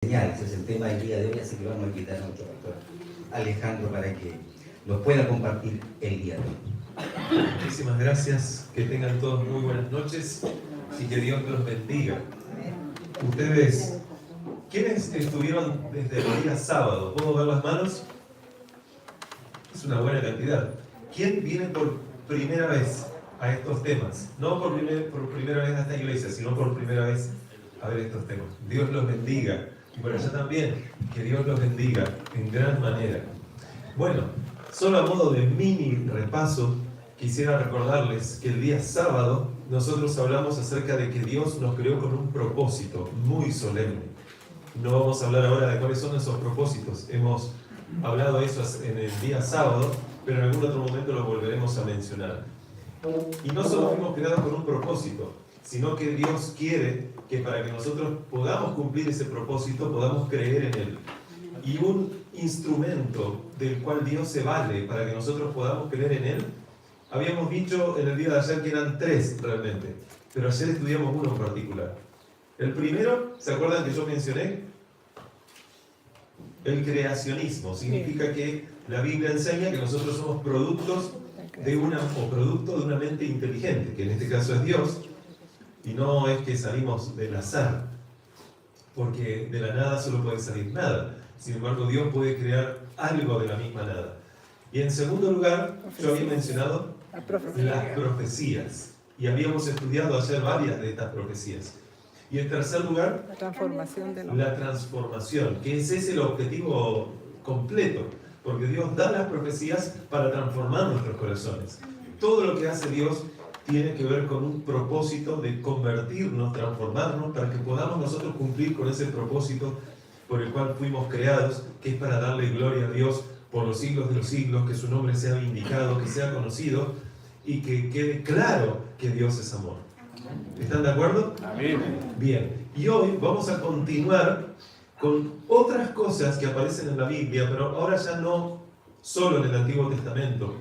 Ese es el tema del día de hoy, así que vamos a invitar a nuestro pastor Alejandro para que lo pueda compartir el día de hoy. Muchísimas gracias, que tengan todos muy buenas noches y que Dios los bendiga. Ustedes, ¿quiénes estuvieron desde el día sábado? ¿Puedo ver las manos? Es una buena cantidad. ¿Quién viene por primera vez a estos temas? No por primera vez a esta iglesia, sino por primera vez a ver estos temas. Dios los bendiga. Y por allá también, que Dios los bendiga en gran manera. Bueno, solo a modo de mini repaso, quisiera recordarles que el día sábado nosotros hablamos acerca de que Dios nos creó con un propósito muy solemne. No vamos a hablar ahora de cuáles son esos propósitos. Hemos hablado de eso en el día sábado, pero en algún otro momento lo volveremos a mencionar. Y no solo fuimos creados con un propósito, sino que Dios quiere que para que nosotros podamos cumplir ese propósito, podamos creer en Él. Y un instrumento del cual Dios se vale para que nosotros podamos creer en Él, habíamos dicho en el día de ayer que eran 3 realmente, pero ayer estudiamos uno en particular. El primero, ¿se acuerdan que yo mencioné? El creacionismo. Significa que la Biblia enseña que nosotros somos producto de una mente inteligente, que en este caso es Dios. Y no es que salimos del azar, porque de la nada solo puede salir nada. Sin embargo, Dios puede crear algo de la misma nada. Y en segundo lugar, yo había mencionado las profecías. Y habíamos estudiado ayer varias de estas profecías. Y en tercer lugar, la transformación, que ese es el objetivo completo. Porque Dios da las profecías para transformar nuestros corazones. Todo lo que hace Dios tiene que ver con un propósito de convertirnos, transformarnos, para que podamos nosotros cumplir con ese propósito por el cual fuimos creados, que es para darle gloria a Dios por los siglos de los siglos, que su nombre sea vindicado, que sea conocido y que quede claro que Dios es amor. ¿Están de acuerdo? Amén. Bien, y hoy vamos a continuar con otras cosas que aparecen en la Biblia, pero ahora ya no solo en el Antiguo Testamento,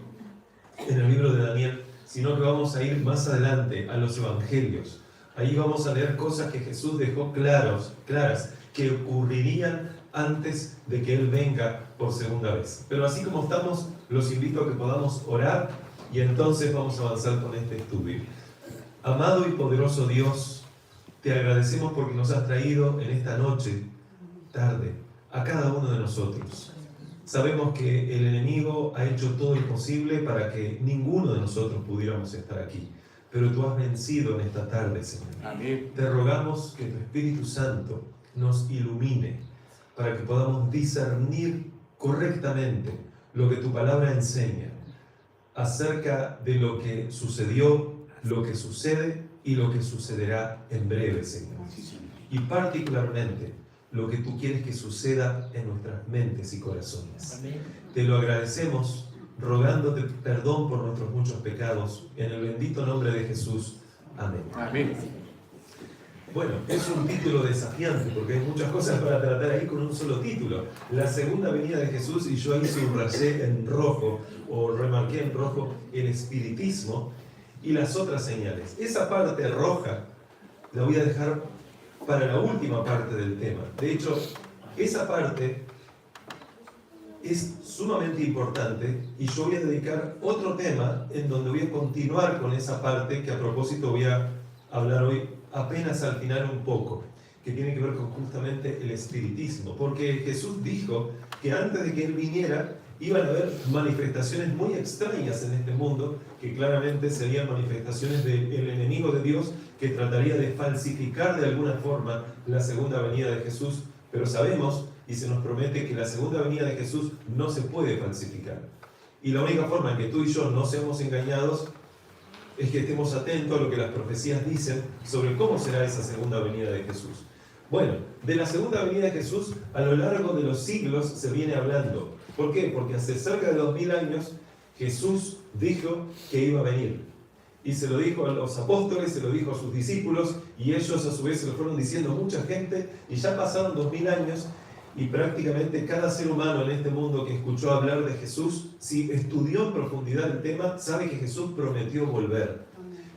en el libro de Daniel, sino que vamos a ir más adelante a los evangelios. Ahí vamos a leer cosas que Jesús dejó claras, que ocurrirían antes de que Él venga por segunda vez. Pero así como estamos, los invito a que podamos orar y entonces vamos a avanzar con este estudio. Amado y poderoso Dios, te agradecemos porque nos has traído en esta noche, tarde, a cada uno de nosotros. Sabemos que el enemigo ha hecho todo lo posible para que ninguno de nosotros pudiéramos estar aquí. Pero tú has vencido en esta tarde, Señor. Amén. Te rogamos que tu Espíritu Santo nos ilumine para que podamos discernir correctamente lo que tu palabra enseña acerca de lo que sucedió, lo que sucede y lo que sucederá en breve, Señor. Y particularmente lo que tú quieres que suceda en nuestras mentes y corazones. Amén. Te lo agradecemos, rogándote perdón por nuestros muchos pecados, en el bendito nombre de Jesús. Amén. Amén. Bueno, es un título desafiante, porque hay muchas cosas para tratar ahí con un solo título. La segunda venida de Jesús, y yo ahí subrayé en rojo, o remarqué en rojo, el espiritismo y las otras señales. Esa parte roja la voy a dejar para la última parte del tema. De hecho, esa parte es sumamente importante y yo voy a dedicar otro tema en donde voy a continuar con esa parte que a propósito voy a hablar hoy apenas al final un poco, que tiene que ver con justamente el espiritismo. Porque Jesús dijo que antes de que Él viniera iban a haber manifestaciones muy extrañas en este mundo, que claramente serían manifestaciones del enemigo de Dios, que trataría de falsificar de alguna forma la segunda venida de Jesús, pero sabemos y se nos promete que la segunda venida de Jesús no se puede falsificar. Y la única forma en que tú y yo no seamos engañados es que estemos atentos a lo que las profecías dicen sobre cómo será esa segunda venida de Jesús. Bueno, de la segunda venida de Jesús a lo largo de los siglos se viene hablando. ¿Por qué? Porque hace cerca de 2000 años Jesús dijo que iba a venir. Y se lo dijo a los apóstoles, se lo dijo a sus discípulos, y ellos a su vez se lo fueron diciendo a mucha gente, y ya pasaron 2000 años, y prácticamente cada ser humano en este mundo que escuchó hablar de Jesús, si estudió en profundidad el tema, sabe que Jesús prometió volver.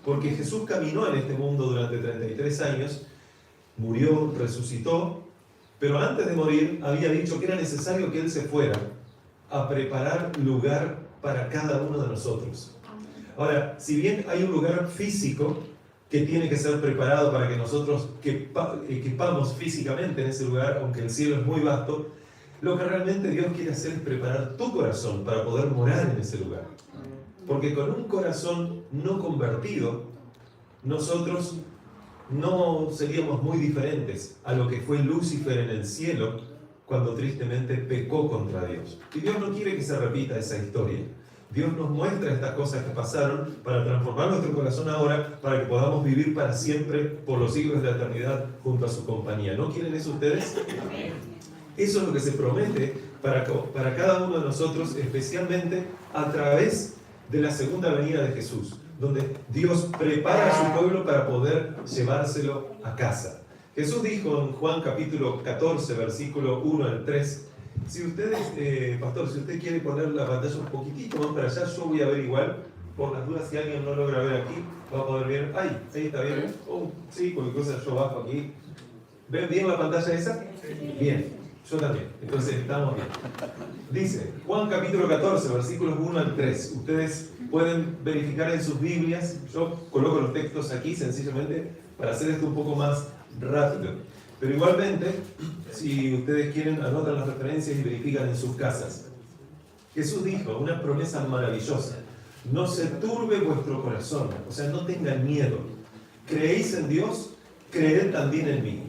Porque Jesús caminó en este mundo durante 33 años, murió, resucitó, Pero antes de morir había dicho que era necesario que Él se fuera a preparar lugar para cada uno de nosotros. Ahora, si bien hay un lugar físico que tiene que ser preparado para que nosotros quepamos físicamente en ese lugar, aunque el cielo es muy vasto, lo que realmente Dios quiere hacer es preparar tu corazón para poder morar en ese lugar. Porque con un corazón no convertido, nosotros no seríamos muy diferentes a lo que fue Lucifer en el cielo cuando tristemente pecó contra Dios. Y Dios no quiere que se repita esa historia. Dios nos muestra estas cosas que pasaron para transformar nuestro corazón ahora, para que podamos vivir para siempre, por los siglos de la eternidad, junto a su compañía. ¿No quieren eso ustedes? Eso es lo que se promete para cada uno de nosotros, especialmente a través de la segunda venida de Jesús, donde Dios prepara a su pueblo para poder llevárselo a casa. Jesús dijo en Juan capítulo 14, versículo 1 al 3, si ustedes, pastor, si usted quiere poner la pantalla un poquitito más para allá, yo voy a ver igual, por las dudas si alguien no logra ver aquí, va a poder ver, ahí está bien, sí, cualquier cosa yo bajo aquí. ¿Ven bien la pantalla esa? Bien. Yo también, entonces estamos bien. Dice, Juan capítulo 14, versículos 1 al 3. Ustedes pueden verificar en sus Biblias. Yo coloco los textos aquí sencillamente para hacer esto un poco más rápido. Pero igualmente, si ustedes quieren, anotan las referencias y verifican en sus casas. Jesús dijo una promesa maravillosa. No se turbe vuestro corazón, o sea, no tengan miedo. ¿Creéis en Dios? Creed también en mí.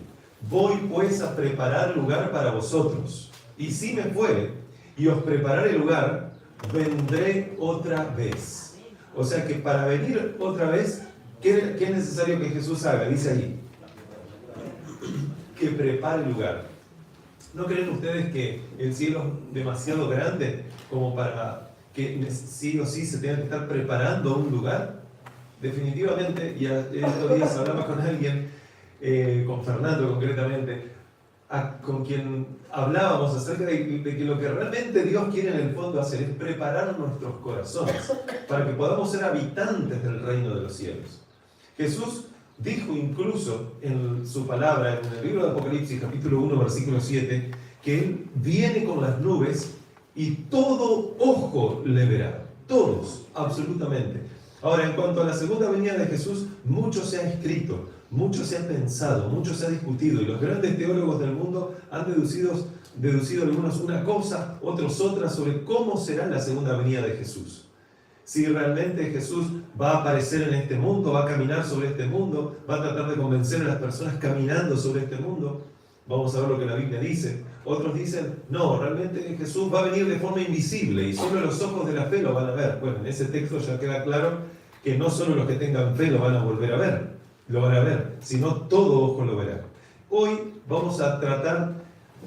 Voy pues a preparar lugar para vosotros. Y si me fuere y os prepararé lugar, vendré otra vez. O sea que para venir otra vez, ¿qué es necesario que Jesús haga? Dice allí, que prepare lugar. ¿No creen ustedes que el cielo es demasiado grande como para que sí o sí se tenga que estar preparando un lugar? Definitivamente, y estos días hablaba con alguien, con Fernando concretamente, con quien hablábamos acerca de que lo que realmente Dios quiere en el fondo hacer es preparar nuestros corazones para que podamos ser habitantes del reino de los cielos. Jesús dijo incluso en su palabra, en el libro de Apocalipsis, capítulo 1, versículo 7, que Él viene con las nubes y todo ojo le verá. Todos, absolutamente. Ahora, en cuanto a la segunda venida de Jesús, mucho se ha escrito, mucho se ha pensado, mucho se ha discutido, y los grandes teólogos del mundo han deducido algunos una cosa, otros otra, sobre cómo será la segunda venida de Jesús. Si realmente Jesús va a aparecer en este mundo, va a caminar sobre este mundo, va a tratar de convencer a las personas caminando sobre este mundo. Vamos a ver lo que la Biblia dice. Otros dicen, no, realmente Jesús va a venir de forma invisible y solo los ojos de la fe lo van a ver. Bueno, en ese texto ya queda claro que no solo los que tengan fe lo van a volver a ver, lo van a ver, sino todo ojo lo verá. Hoy vamos a tratar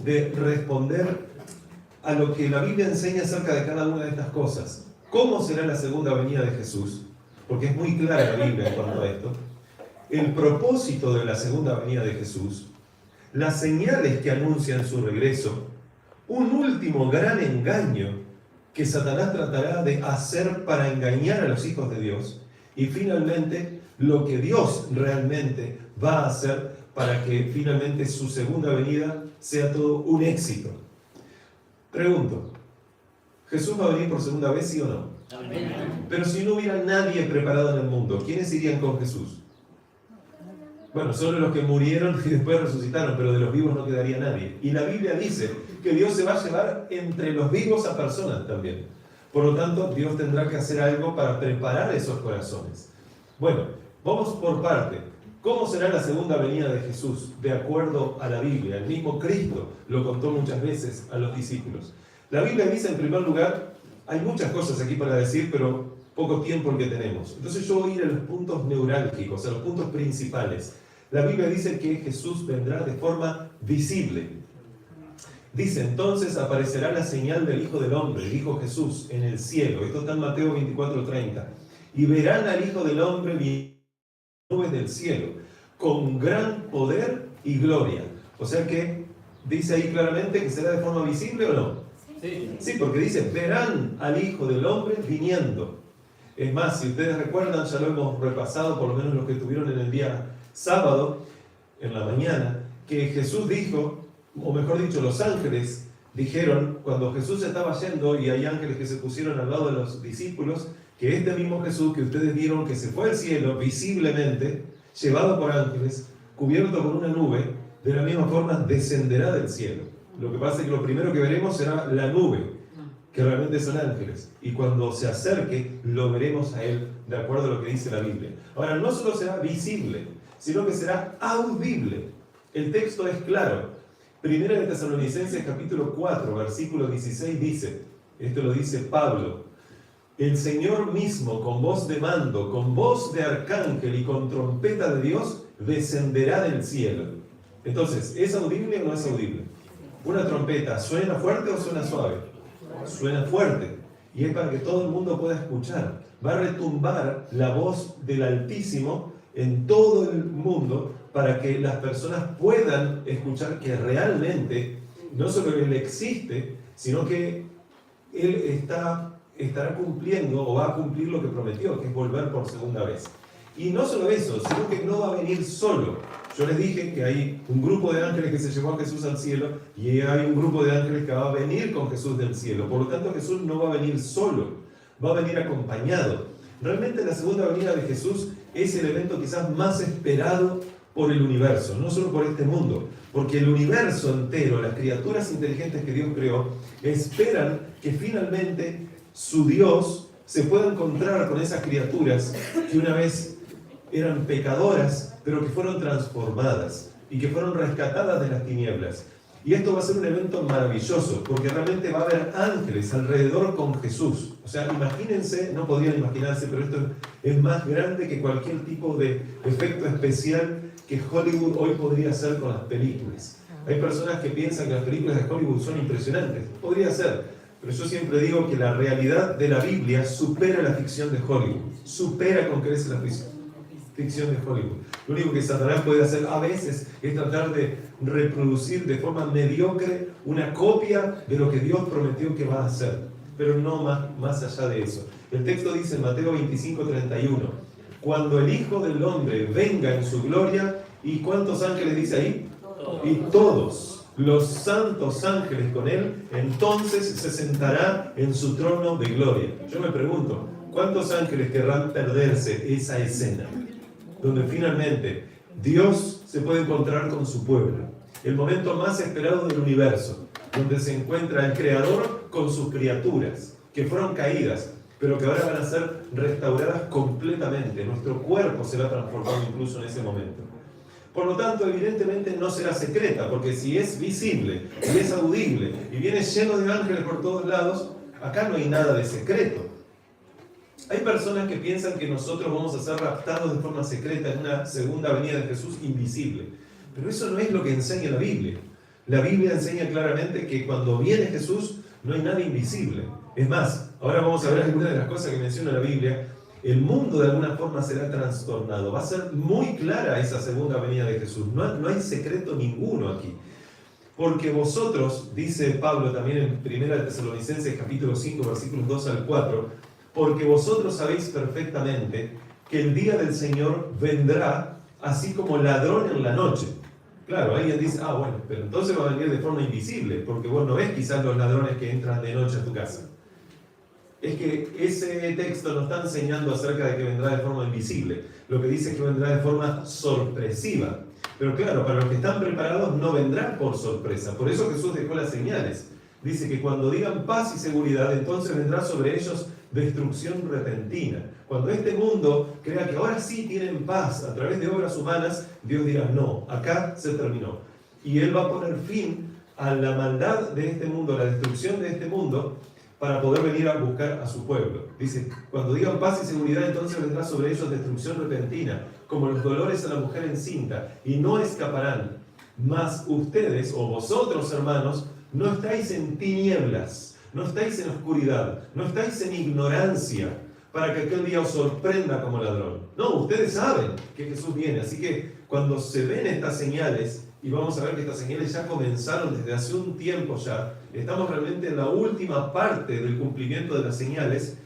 de responder a lo que la Biblia enseña acerca de cada una de estas cosas. ¿Cómo será la segunda venida de Jesús? Porque es muy clara la Biblia en cuanto a esto. El propósito de la segunda venida de Jesús, las señales que anuncian su regreso, un último gran engaño que Satanás tratará de hacer para engañar a los hijos de Dios, y finalmente lo que Dios realmente va a hacer para que finalmente su segunda venida sea todo un éxito. Pregunto, ¿Jesús va a venir por segunda vez, sí o no? Pero si no hubiera nadie preparado en el mundo, ¿quiénes irían con Jesús? Bueno, solo los que murieron y después resucitaron, pero de los vivos no quedaría nadie. Y la Biblia dice que Dios se va a llevar entre los vivos a personas también. Por lo tanto, Dios tendrá que hacer algo para preparar esos corazones. Bueno, vamos por parte. ¿Cómo será la segunda venida de Jesús? De acuerdo a la Biblia. El mismo Cristo lo contó muchas veces a los discípulos. La Biblia dice, en primer lugar, hay muchas cosas aquí para decir, pero poco tiempo el que tenemos. Entonces yo voy a ir a los puntos neurálgicos, a los puntos principales. La Biblia dice que Jesús vendrá de forma visible. Dice, entonces aparecerá la señal del Hijo del Hombre, dijo Jesús, en el cielo. Esto está en Mateo 24:30. Y verán al Hijo del Hombre en las nubes del cielo, con gran poder y gloria. O sea que dice ahí claramente que será de forma visible, ¿o no? Sí, porque dice, verán al Hijo del Hombre viniendo. Es más, si ustedes recuerdan, ya lo hemos repasado, por lo menos los que estuvieron en el día sábado, en la mañana, que Jesús dijo, o mejor dicho, los ángeles dijeron, cuando Jesús estaba yendo y hay ángeles que se pusieron al lado de los discípulos, que este mismo Jesús que ustedes vieron que se fue al cielo visiblemente, llevado por ángeles, cubierto con una nube, de la misma forma descenderá del cielo. Lo que pasa es que lo primero que veremos será la nube, que realmente son ángeles. Y cuando se acerque, lo veremos a Él, de acuerdo a lo que dice la Biblia. Ahora, no solo será visible, sino que será audible. El texto es claro. Primera de Tesalonicenses capítulo 4, versículo 16 dice, esto lo dice Pablo, el Señor mismo con voz de mando, con voz de arcángel y con trompeta de Dios, descenderá del cielo. Entonces, ¿es audible o no es audible? Una trompeta, ¿suena fuerte o suena suave? Suena fuerte. Y es para que todo el mundo pueda escuchar. Va a retumbar la voz del Altísimo en todo el mundo para que las personas puedan escuchar que realmente no solo Él existe, sino que Él estará cumpliendo o va a cumplir lo que prometió, que es volver por segunda vez. Y no solo eso, sino que no va a venir solo. Yo les dije que hay un grupo de ángeles que se llevó a Jesús al cielo y hay un grupo de ángeles que va a venir con Jesús del cielo. Por lo tanto, Jesús no va a venir solo, va a venir acompañado. Realmente la segunda venida de Jesús es el evento quizás más esperado por el universo, no solo por este mundo, porque el universo entero, las criaturas inteligentes que Dios creó, esperan que finalmente su Dios se pueda encontrar con esas criaturas que una vez eran pecadoras, pero que fueron transformadas y que fueron rescatadas de las tinieblas. Y esto va a ser un evento maravilloso, porque realmente va a haber ángeles alrededor con Jesús. O sea, imagínense, no podrían imaginarse, pero esto es más grande que cualquier tipo de efecto especial que Hollywood hoy podría hacer con las películas. Hay personas que piensan que las películas de Hollywood son impresionantes. Podría ser, pero yo siempre digo que la realidad de la Biblia supera la ficción de Hollywood. Supera con creces la ficción de Hollywood. Lo único que Satanás puede hacer a veces es tratar de reproducir de forma mediocre una copia de lo que Dios prometió que va a hacer, pero no más allá de eso. El texto dice en Mateo 25:31, cuando el Hijo del Hombre venga en su gloria, ¿y cuántos ángeles dice ahí? Y todos los santos ángeles con él, entonces se sentará en su trono de gloria. Yo me pregunto, ¿cuántos ángeles querrán perderse esa escena? Donde finalmente Dios se puede encontrar con su pueblo. El momento más esperado del universo, donde se encuentra el Creador con sus criaturas, que fueron caídas, pero que ahora van a ser restauradas completamente. Nuestro cuerpo será transformado incluso en ese momento. Por lo tanto, evidentemente no será secreta, porque si es visible y es audible y viene lleno de ángeles por todos lados, acá no hay nada de secreto. Hay personas que piensan que nosotros vamos a ser raptados de forma secreta en una segunda venida de Jesús invisible. Pero eso no es lo que enseña la Biblia. La Biblia enseña claramente que cuando viene Jesús no hay nada invisible. Es más, ahora vamos a ver algunas de las cosas que menciona la Biblia. El mundo de alguna forma será trastornado. Va a ser muy clara esa segunda venida de Jesús. No hay secreto ninguno aquí. Porque vosotros, dice Pablo también en 1 Tesalonicenses capítulo 5, versículos 2 al 4, porque vosotros sabéis perfectamente que el día del Señor vendrá así como ladrón en la noche. Claro, alguien dice, bueno, pero entonces va a venir de forma invisible, porque vos no ves quizás los ladrones que entran de noche a tu casa. Es que ese texto nos está enseñando acerca de que vendrá de forma invisible. Lo que dice es que vendrá de forma sorpresiva. Pero claro, para los que están preparados no vendrán por sorpresa. Por eso Jesús dejó las señales. Dice que cuando digan paz y seguridad, entonces vendrá sobre ellos destrucción repentina. Cuando este mundo crea que ahora sí tienen paz a través de obras humanas, Dios dirá, no, acá se terminó. Y Él va a poner fin a la maldad de este mundo, a la destrucción de este mundo, para poder venir a buscar a su pueblo. Dice, cuando digan paz y seguridad, entonces vendrá sobre ellos destrucción repentina, como los dolores a la mujer encinta, y no escaparán. Mas ustedes, o vosotros, hermanos, no estáis en tinieblas, no estáis en oscuridad, no estáis en ignorancia, para que aquel día os sorprenda como ladrón. No, ustedes saben que Jesús viene, así que cuando se ven estas señales, y vamos a ver que estas señales ya comenzaron desde hace un tiempo ya, estamos realmente en la última parte del cumplimiento de las señales,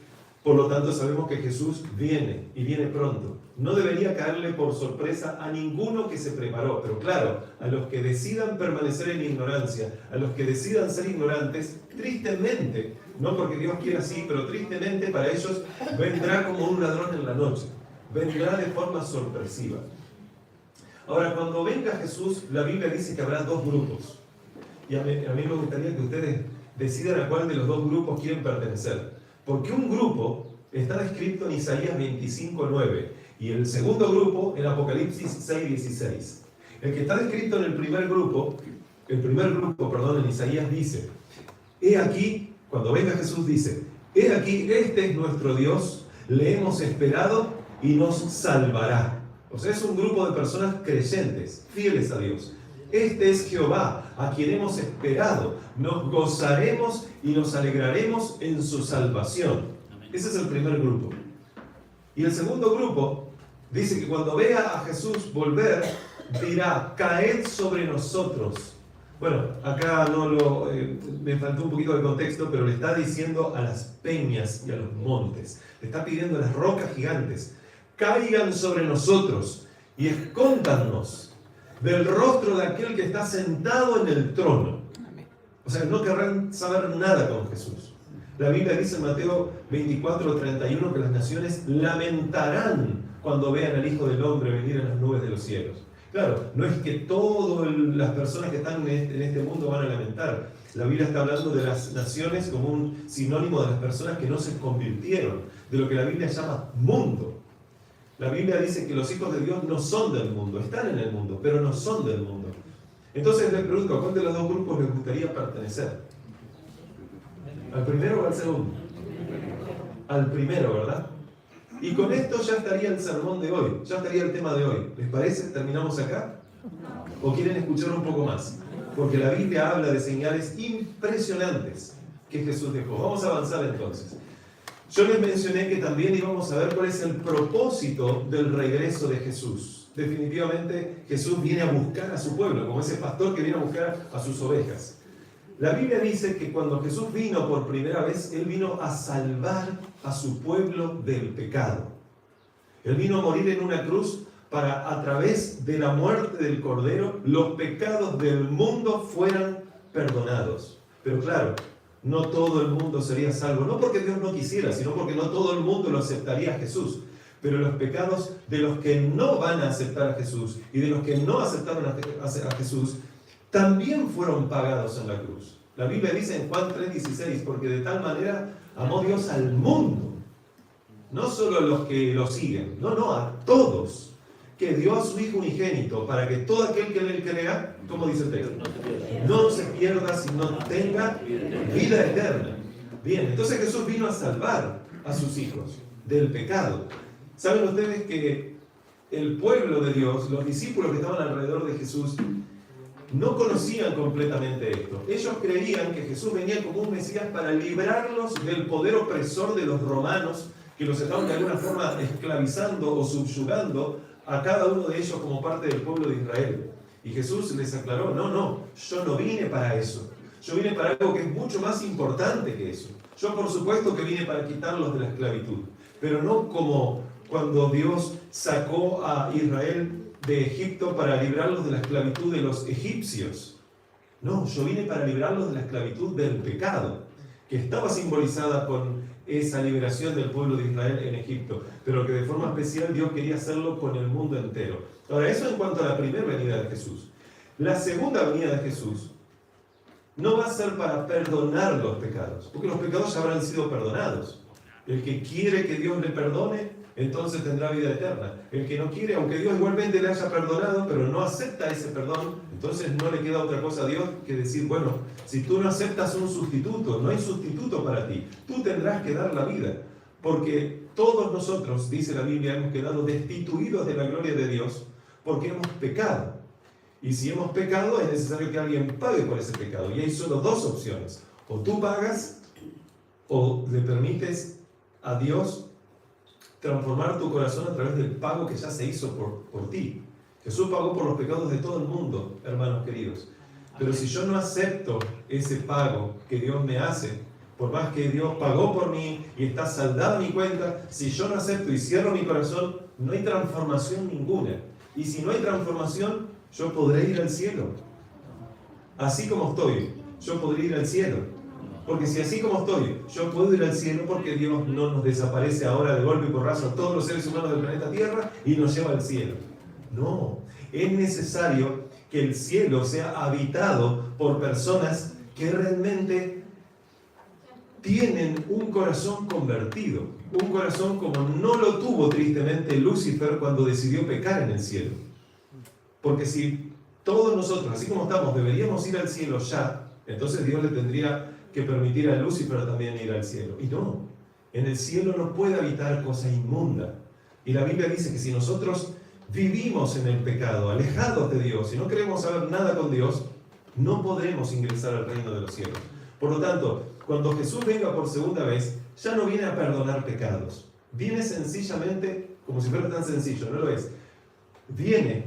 Por lo tanto, sabemos que Jesús viene y viene pronto. No debería caerle por sorpresa a ninguno que se preparó, pero claro, a los que decidan permanecer en ignorancia, a los que decidan ser ignorantes, tristemente, no porque Dios quiera así, pero tristemente para ellos vendrá como un ladrón en la noche, vendrá de forma sorpresiva. Ahora, cuando venga Jesús, la Biblia dice que habrá dos grupos. Y a mí me gustaría que ustedes decidan a cuál de los dos grupos quieren pertenecer. Porque un grupo está descrito en Isaías 25:9 y el segundo grupo en Apocalipsis 6:16. El que está descrito en el primer grupo, en Isaías dice, he aquí, cuando venga Jesús dice, he aquí, este es nuestro Dios, le hemos esperado y nos salvará. O sea, es un grupo de personas creyentes, fieles a Dios. Este es Jehová, a quien hemos esperado. Nos gozaremos y nos alegraremos en su salvación. Ese es el primer grupo. Y el segundo grupo dice que cuando vea a Jesús volver, dirá, caed sobre nosotros. Bueno, acá me faltó un poquito de contexto, pero le está diciendo a las peñas y a los montes. Le está pidiendo a las rocas gigantes, caigan sobre nosotros y escóndanos del rostro de aquel que está sentado en el trono. O sea, no querrán saber nada con Jesús. La Biblia dice en Mateo 24:31 que las naciones lamentarán cuando vean al Hijo del Hombre venir en las nubes de los cielos. Claro, no es que todas las personas que están en este mundo van a lamentar. La Biblia está hablando de las naciones como un sinónimo de las personas que no se convirtieron, de lo que la Biblia llama mundo. La Biblia dice que los hijos de Dios no son del mundo, están en el mundo, pero no son del mundo. Entonces les pregunto, ¿a cuál de los dos grupos les gustaría pertenecer? ¿Al primero o al segundo? Al primero, ¿verdad? Y con esto ya estaría el sermón de hoy, ya estaría el tema de hoy. ¿Les parece? ¿Terminamos acá? ¿O quieren escuchar un poco más? Porque la Biblia habla de señales impresionantes que Jesús dejó. Vamos a avanzar entonces. Yo les mencioné que también íbamos a ver cuál es el propósito del regreso de Jesús. Definitivamente Jesús viene a buscar a su pueblo, como ese pastor que viene a buscar a sus ovejas. La Biblia dice que cuando Jesús vino por primera vez, Él vino a salvar a su pueblo del pecado. Él vino a morir en una cruz para, a través de la muerte del Cordero, los pecados del mundo fueran perdonados. Pero claro, no todo el mundo sería salvo, no porque Dios no quisiera, sino porque no todo el mundo lo aceptaría a Jesús. Pero los pecados de los que no van a aceptar a Jesús y de los que no aceptaron a Jesús, también fueron pagados en la cruz. La Biblia dice en Juan 3:16, porque de tal manera amó Dios al mundo, no solo a los que lo siguen, no, a todos, que dio a su Hijo unigénito, para que todo aquel que en él crea, como dice el texto, no se pierda, sino tenga vida eterna. Bien, entonces Jesús vino a salvar a sus hijos del pecado. ¿Saben ustedes que el pueblo de Dios, los discípulos que estaban alrededor de Jesús, no conocían completamente esto? Ellos creían que Jesús venía como un Mesías para librarlos del poder opresor de los romanos, que los estaban de alguna forma esclavizando o subyugando a cada uno de ellos como parte del pueblo de Israel. Y Jesús les aclaró, no, yo no vine para eso. Yo vine para algo que es mucho más importante que eso. Yo por supuesto que vine para quitarlos de la esclavitud, pero no como cuando Dios sacó a Israel de Egipto para librarlos de la esclavitud de los egipcios. No, yo vine para librarlos de la esclavitud del pecado, que estaba simbolizada con esa liberación del pueblo de Israel en Egipto, pero que de forma especial Dios quería hacerlo con el mundo entero. Ahora, eso en cuanto a la primera venida de Jesús. La segunda venida de Jesús no va a ser para perdonar los pecados, porque los pecados ya habrán sido perdonados. El que quiere que Dios le perdone, entonces tendrá vida eterna. El que no quiere, aunque Dios igualmente le haya perdonado, pero no acepta ese perdón, entonces no le queda otra cosa a Dios que decir, bueno, si tú no aceptas un sustituto, no hay sustituto para ti, tú tendrás que dar la vida, porque todos nosotros, dice la Biblia, hemos quedado destituidos de la gloria de Dios porque hemos pecado. Y si hemos pecado, es necesario que alguien pague por ese pecado. Y hay solo dos opciones: o tú pagas, o le permites a Dios transformar tu corazón a través del pago que ya se hizo por ti. Jesús pagó por los pecados de todo el mundo, hermanos queridos. Pero si yo no acepto ese pago que Dios me hace por más que Dios pagó por mí y está saldada mi cuenta, si yo no acepto y cierro mi corazón, no hay transformación ninguna. Y si no hay transformación, yo podré ir al cielo. Así como estoy, yo podré ir al cielo. Porque si así como estoy, yo puedo ir al cielo, porque Dios no nos desaparece ahora de golpe y porrazo a todos los seres humanos del planeta Tierra y nos lleva al cielo. No, es necesario que el cielo sea habitado por personas que realmente tienen un corazón convertido, un corazón como no lo tuvo tristemente Lucifer cuando decidió pecar en el cielo. Porque si todos nosotros, así como estamos, deberíamos ir al cielo ya, entonces Dios le tendría que permitir a Lucifer también ir al cielo. Y no, en el cielo no puede habitar cosa inmunda. Y la Biblia dice que si nosotros vivimos en el pecado, alejados de Dios, y no queremos saber nada con Dios, no podremos ingresar al reino de los cielos. Por lo tanto, cuando Jesús venga por segunda vez, ya no viene a perdonar pecados. Viene sencillamente, como si fuera tan sencillo, no lo es. Viene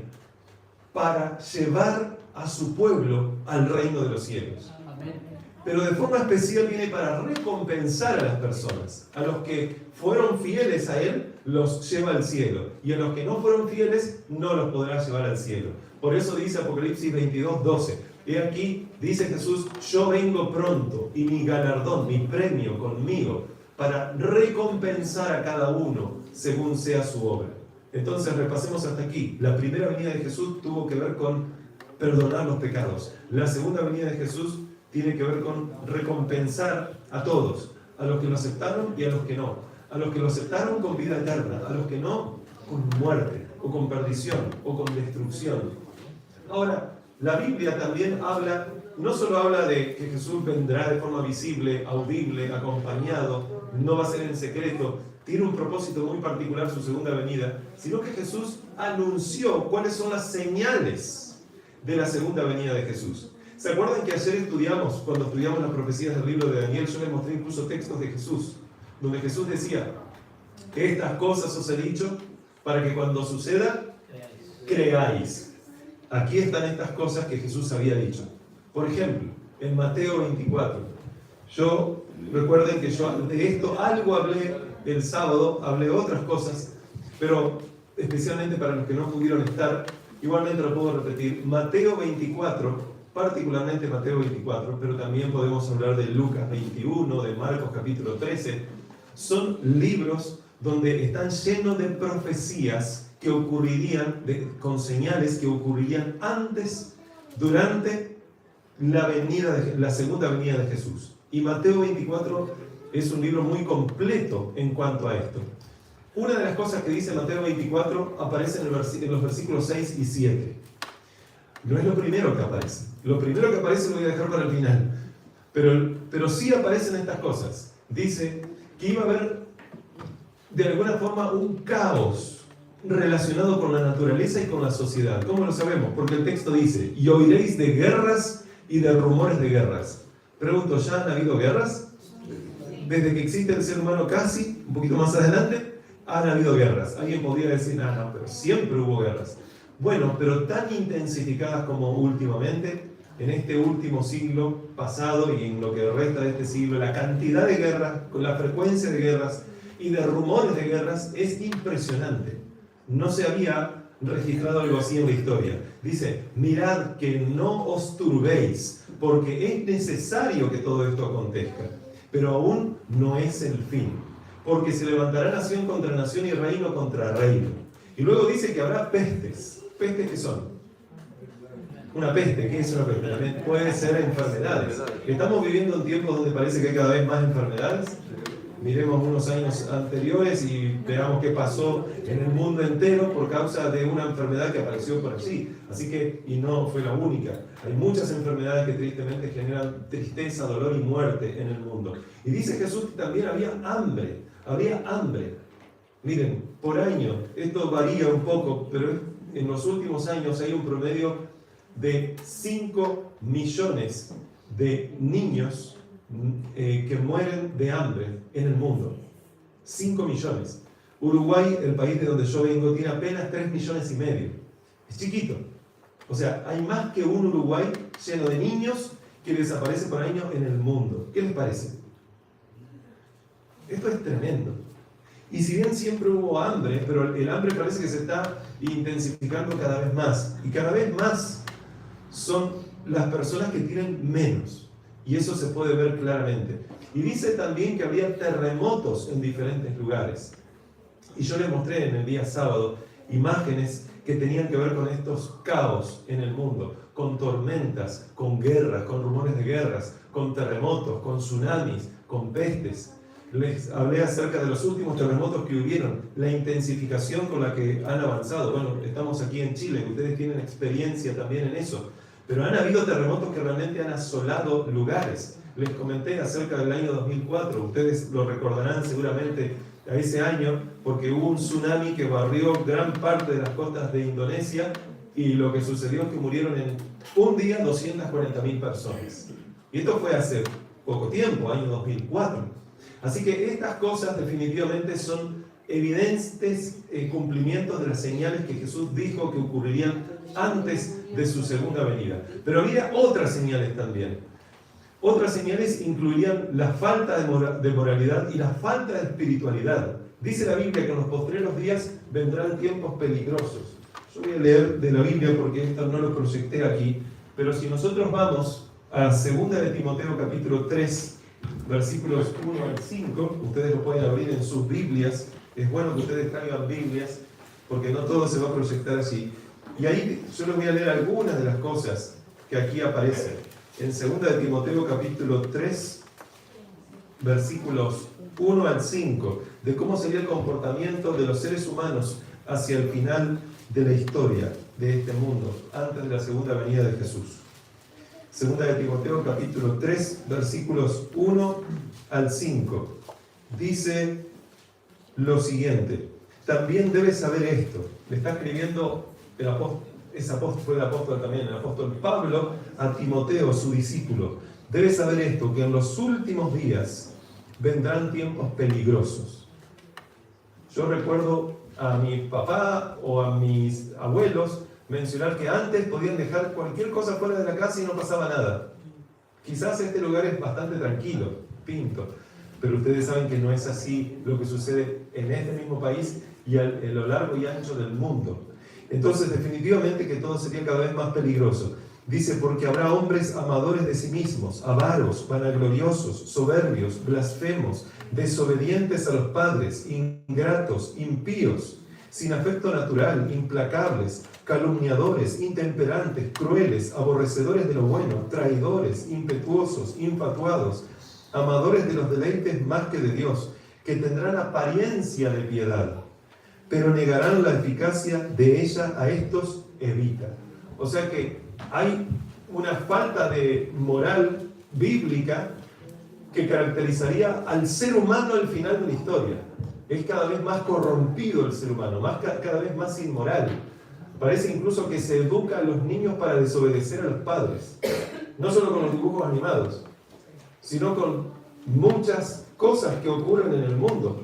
para llevar a su pueblo al reino de los cielos. Pero de forma especial viene para recompensar a las personas. A los que fueron fieles a Él, los lleva al cielo. Y a los que no fueron fieles, no los podrá llevar al cielo. Por eso dice Apocalipsis 22:12. He aquí, dice Jesús, yo vengo pronto y mi galardón, mi premio conmigo, para recompensar a cada uno según sea su obra. Entonces repasemos hasta aquí. La primera venida de Jesús tuvo que ver con perdonar los pecados. La segunda venida de Jesús tiene que ver con recompensar a todos, a los que lo aceptaron y a los que no. A los que lo aceptaron con vida eterna, a los que no con muerte, o con perdición, o con destrucción. Ahora, la Biblia también habla, no solo habla de que Jesús vendrá de forma visible, audible, acompañado, no va a ser en secreto, tiene un propósito muy particular su segunda venida, sino que Jesús anunció cuáles son las señales de la segunda venida de Jesús. ¿Se acuerdan que ayer cuando estudiamos las profecías del libro de Daniel, yo les mostré incluso textos de Jesús, donde Jesús decía, estas cosas os he dicho para que cuando suceda, creáis. Aquí están estas cosas que Jesús había dicho. Por ejemplo, en Mateo 24. Recuerden que yo de esto algo hablé el sábado, hablé otras cosas, pero especialmente para los que no pudieron estar, igualmente lo puedo repetir. Mateo 24, particularmente Mateo 24, pero también podemos hablar de Lucas 21, de Marcos capítulo 13. Son libros donde están llenos de profecías que ocurrirían, con señales que ocurrirían antes, durante la segunda venida de Jesús. Y Mateo 24 es un libro muy completo en cuanto a esto. Una de las cosas que dice Mateo 24 aparece en los versículos 6 y 7. No es lo primero que aparece. Lo primero que aparece lo voy a dejar para el final. Pero sí aparecen estas cosas. Dice que iba a haber de alguna forma un caos relacionado con la naturaleza y con la sociedad. ¿Cómo lo sabemos? Porque el texto dice, y oiréis de guerras y de rumores de guerras. Pregunto, ¿ya han habido guerras? Desde que existe el ser humano casi, un poquito más adelante, han habido guerras. Alguien podría decir, no, pero siempre hubo guerras. Bueno, pero tan intensificadas como últimamente, en este último siglo pasado y en lo que resta de este siglo, la cantidad de guerras, con la frecuencia de guerras y de rumores de guerras es impresionante. No se había registrado algo así en la historia. Dice, mirad que no os turbéis, porque es necesario que todo esto acontezca, pero aún no es el fin, porque se levantará nación contra nación y reino contra reino. Y luego dice que habrá pestes. ¿Pestes qué son? Una peste, ¿qué es una peste? También puede ser enfermedades. Estamos viviendo en tiempos donde parece que hay cada vez más enfermedades. Miremos unos años anteriores y veamos qué pasó en el mundo entero por causa de una enfermedad que apareció por allí. Así que, y no fue la única. Hay muchas enfermedades que tristemente generan tristeza, dolor y muerte en el mundo. Y dice Jesús que también había hambre. Había hambre. Miren, por año, esto varía un poco, pero en los últimos años hay un promedio de 5 millones de niños que mueren de hambre en el mundo. 5 millones. Uruguay, el país de donde yo vengo, tiene apenas 3,5 millones. Es chiquito. O sea, hay más que un Uruguay lleno de niños que desaparecen por año en el mundo. ¿Qué les parece? Esto es tremendo. Y si bien siempre hubo hambre, pero el hambre parece que se está intensificando cada vez más. Y cada vez más son las personas que tienen menos. Y eso se puede ver claramente. Y dice también que había terremotos en diferentes lugares. Y yo les mostré en el día sábado imágenes que tenían que ver con estos caos en el mundo, con tormentas, con guerras, con rumores de guerras, con terremotos, con tsunamis, con pestes. Les hablé acerca de los últimos terremotos que hubieron, la intensificación con la que han avanzado. Bueno, estamos aquí en Chile, ustedes tienen experiencia también en eso, pero han habido terremotos que realmente han asolado lugares. Les comenté acerca del año 2004, ustedes lo recordarán seguramente a ese año, porque hubo un tsunami que barrió gran parte de las costas de Indonesia y lo que sucedió es que murieron en un día 240.000 personas. Y esto fue hace poco tiempo, año 2004. Así que estas cosas definitivamente son evidentes cumplimientos de las señales que Jesús dijo que ocurrirían antes de su segunda venida. Pero había otras señales también. Otras señales incluían la falta de moralidad y la falta de espiritualidad. Dice la Biblia que en los postreros días vendrán tiempos peligrosos. Yo voy a leer de la Biblia porque esto no lo proyecté aquí, pero si nosotros vamos a 2 de Timoteo capítulo 3, versículos 1 al 5, ustedes lo pueden abrir en sus Biblias. Es bueno que ustedes traigan Biblias porque no todo se va a proyectar así. Y ahí yo les voy a leer algunas de las cosas que aquí aparecen. En 2 de Timoteo capítulo 3, versículos 1 al 5, de cómo sería el comportamiento de los seres humanos hacia el final de la historia de este mundo, antes de la segunda venida de Jesús. 2 de Timoteo capítulo 3, versículos 1 al 5, dice lo siguiente: también debes saber esto. Le está escribiendo el apóstol. Fue el apóstol también, el apóstol Pablo, a Timoteo, su discípulo. Debes saber esto, que en los últimos días vendrán tiempos peligrosos. Yo recuerdo a mi papá o a mis abuelos mencionar que antes podían dejar cualquier cosa fuera de la casa y no pasaba nada. Quizás este lugar es bastante tranquilo, Pinto, pero ustedes saben que no es así lo que sucede en este mismo país y a lo largo y ancho del mundo. Entonces, definitivamente que todo sería cada vez más peligroso. Dice, porque habrá hombres amadores de sí mismos, avaros, vanagloriosos, soberbios, blasfemos, desobedientes a los padres, ingratos, impíos, sin afecto natural, implacables, calumniadores, intemperantes, crueles, aborrecedores de lo bueno, traidores, impetuosos, infatuados, amadores de los deleites más que de Dios, que tendrán apariencia de piedad, pero negarán la eficacia de ella. A estos evita. O sea que hay una falta de moral bíblica que caracterizaría al ser humano al final de la historia. Es cada vez más corrompido el ser humano, cada vez más inmoral. Parece incluso que se educa a los niños para desobedecer a los padres. No solo con los dibujos animados, sino con muchas cosas que ocurren en el mundo.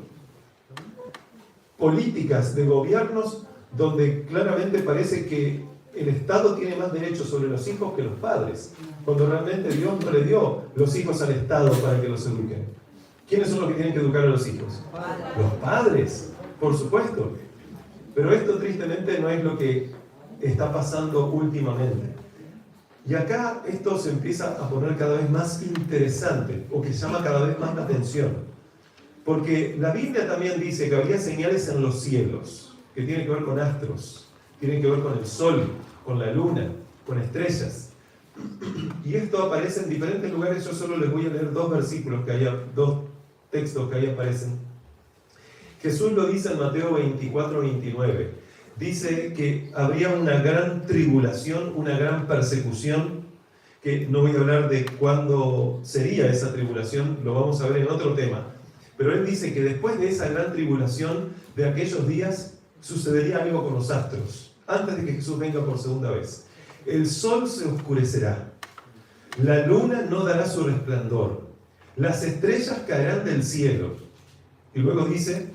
Políticas de gobiernos donde claramente parece que el Estado tiene más derechos sobre los hijos que los padres, cuando realmente Dios no le dio los hijos al Estado para que los eduquen. ¿Quiénes son los que tienen que educar a los hijos? Los padres, por supuesto. Pero esto tristemente no es lo que está pasando últimamente. Y acá esto se empieza a poner cada vez más interesante, o que llama cada vez más la atención. Porque la Biblia también dice que habría señales en los cielos, que tienen que ver con astros, tienen que ver con el sol, con la luna, con estrellas. Y esto aparece en diferentes lugares. Yo solo les voy a leer dos textos que ahí aparecen. Jesús lo dice en Mateo 24, 29. Dice que habría una gran tribulación, una gran persecución, que no voy a hablar de cuándo sería esa tribulación, lo vamos a ver en otro tema. Pero él dice que después de esa gran tribulación, de aquellos días, sucedería algo con los astros, antes de que Jesús venga por segunda vez. El sol se oscurecerá, la luna no dará su resplandor, las estrellas caerán del cielo. Y luego dice,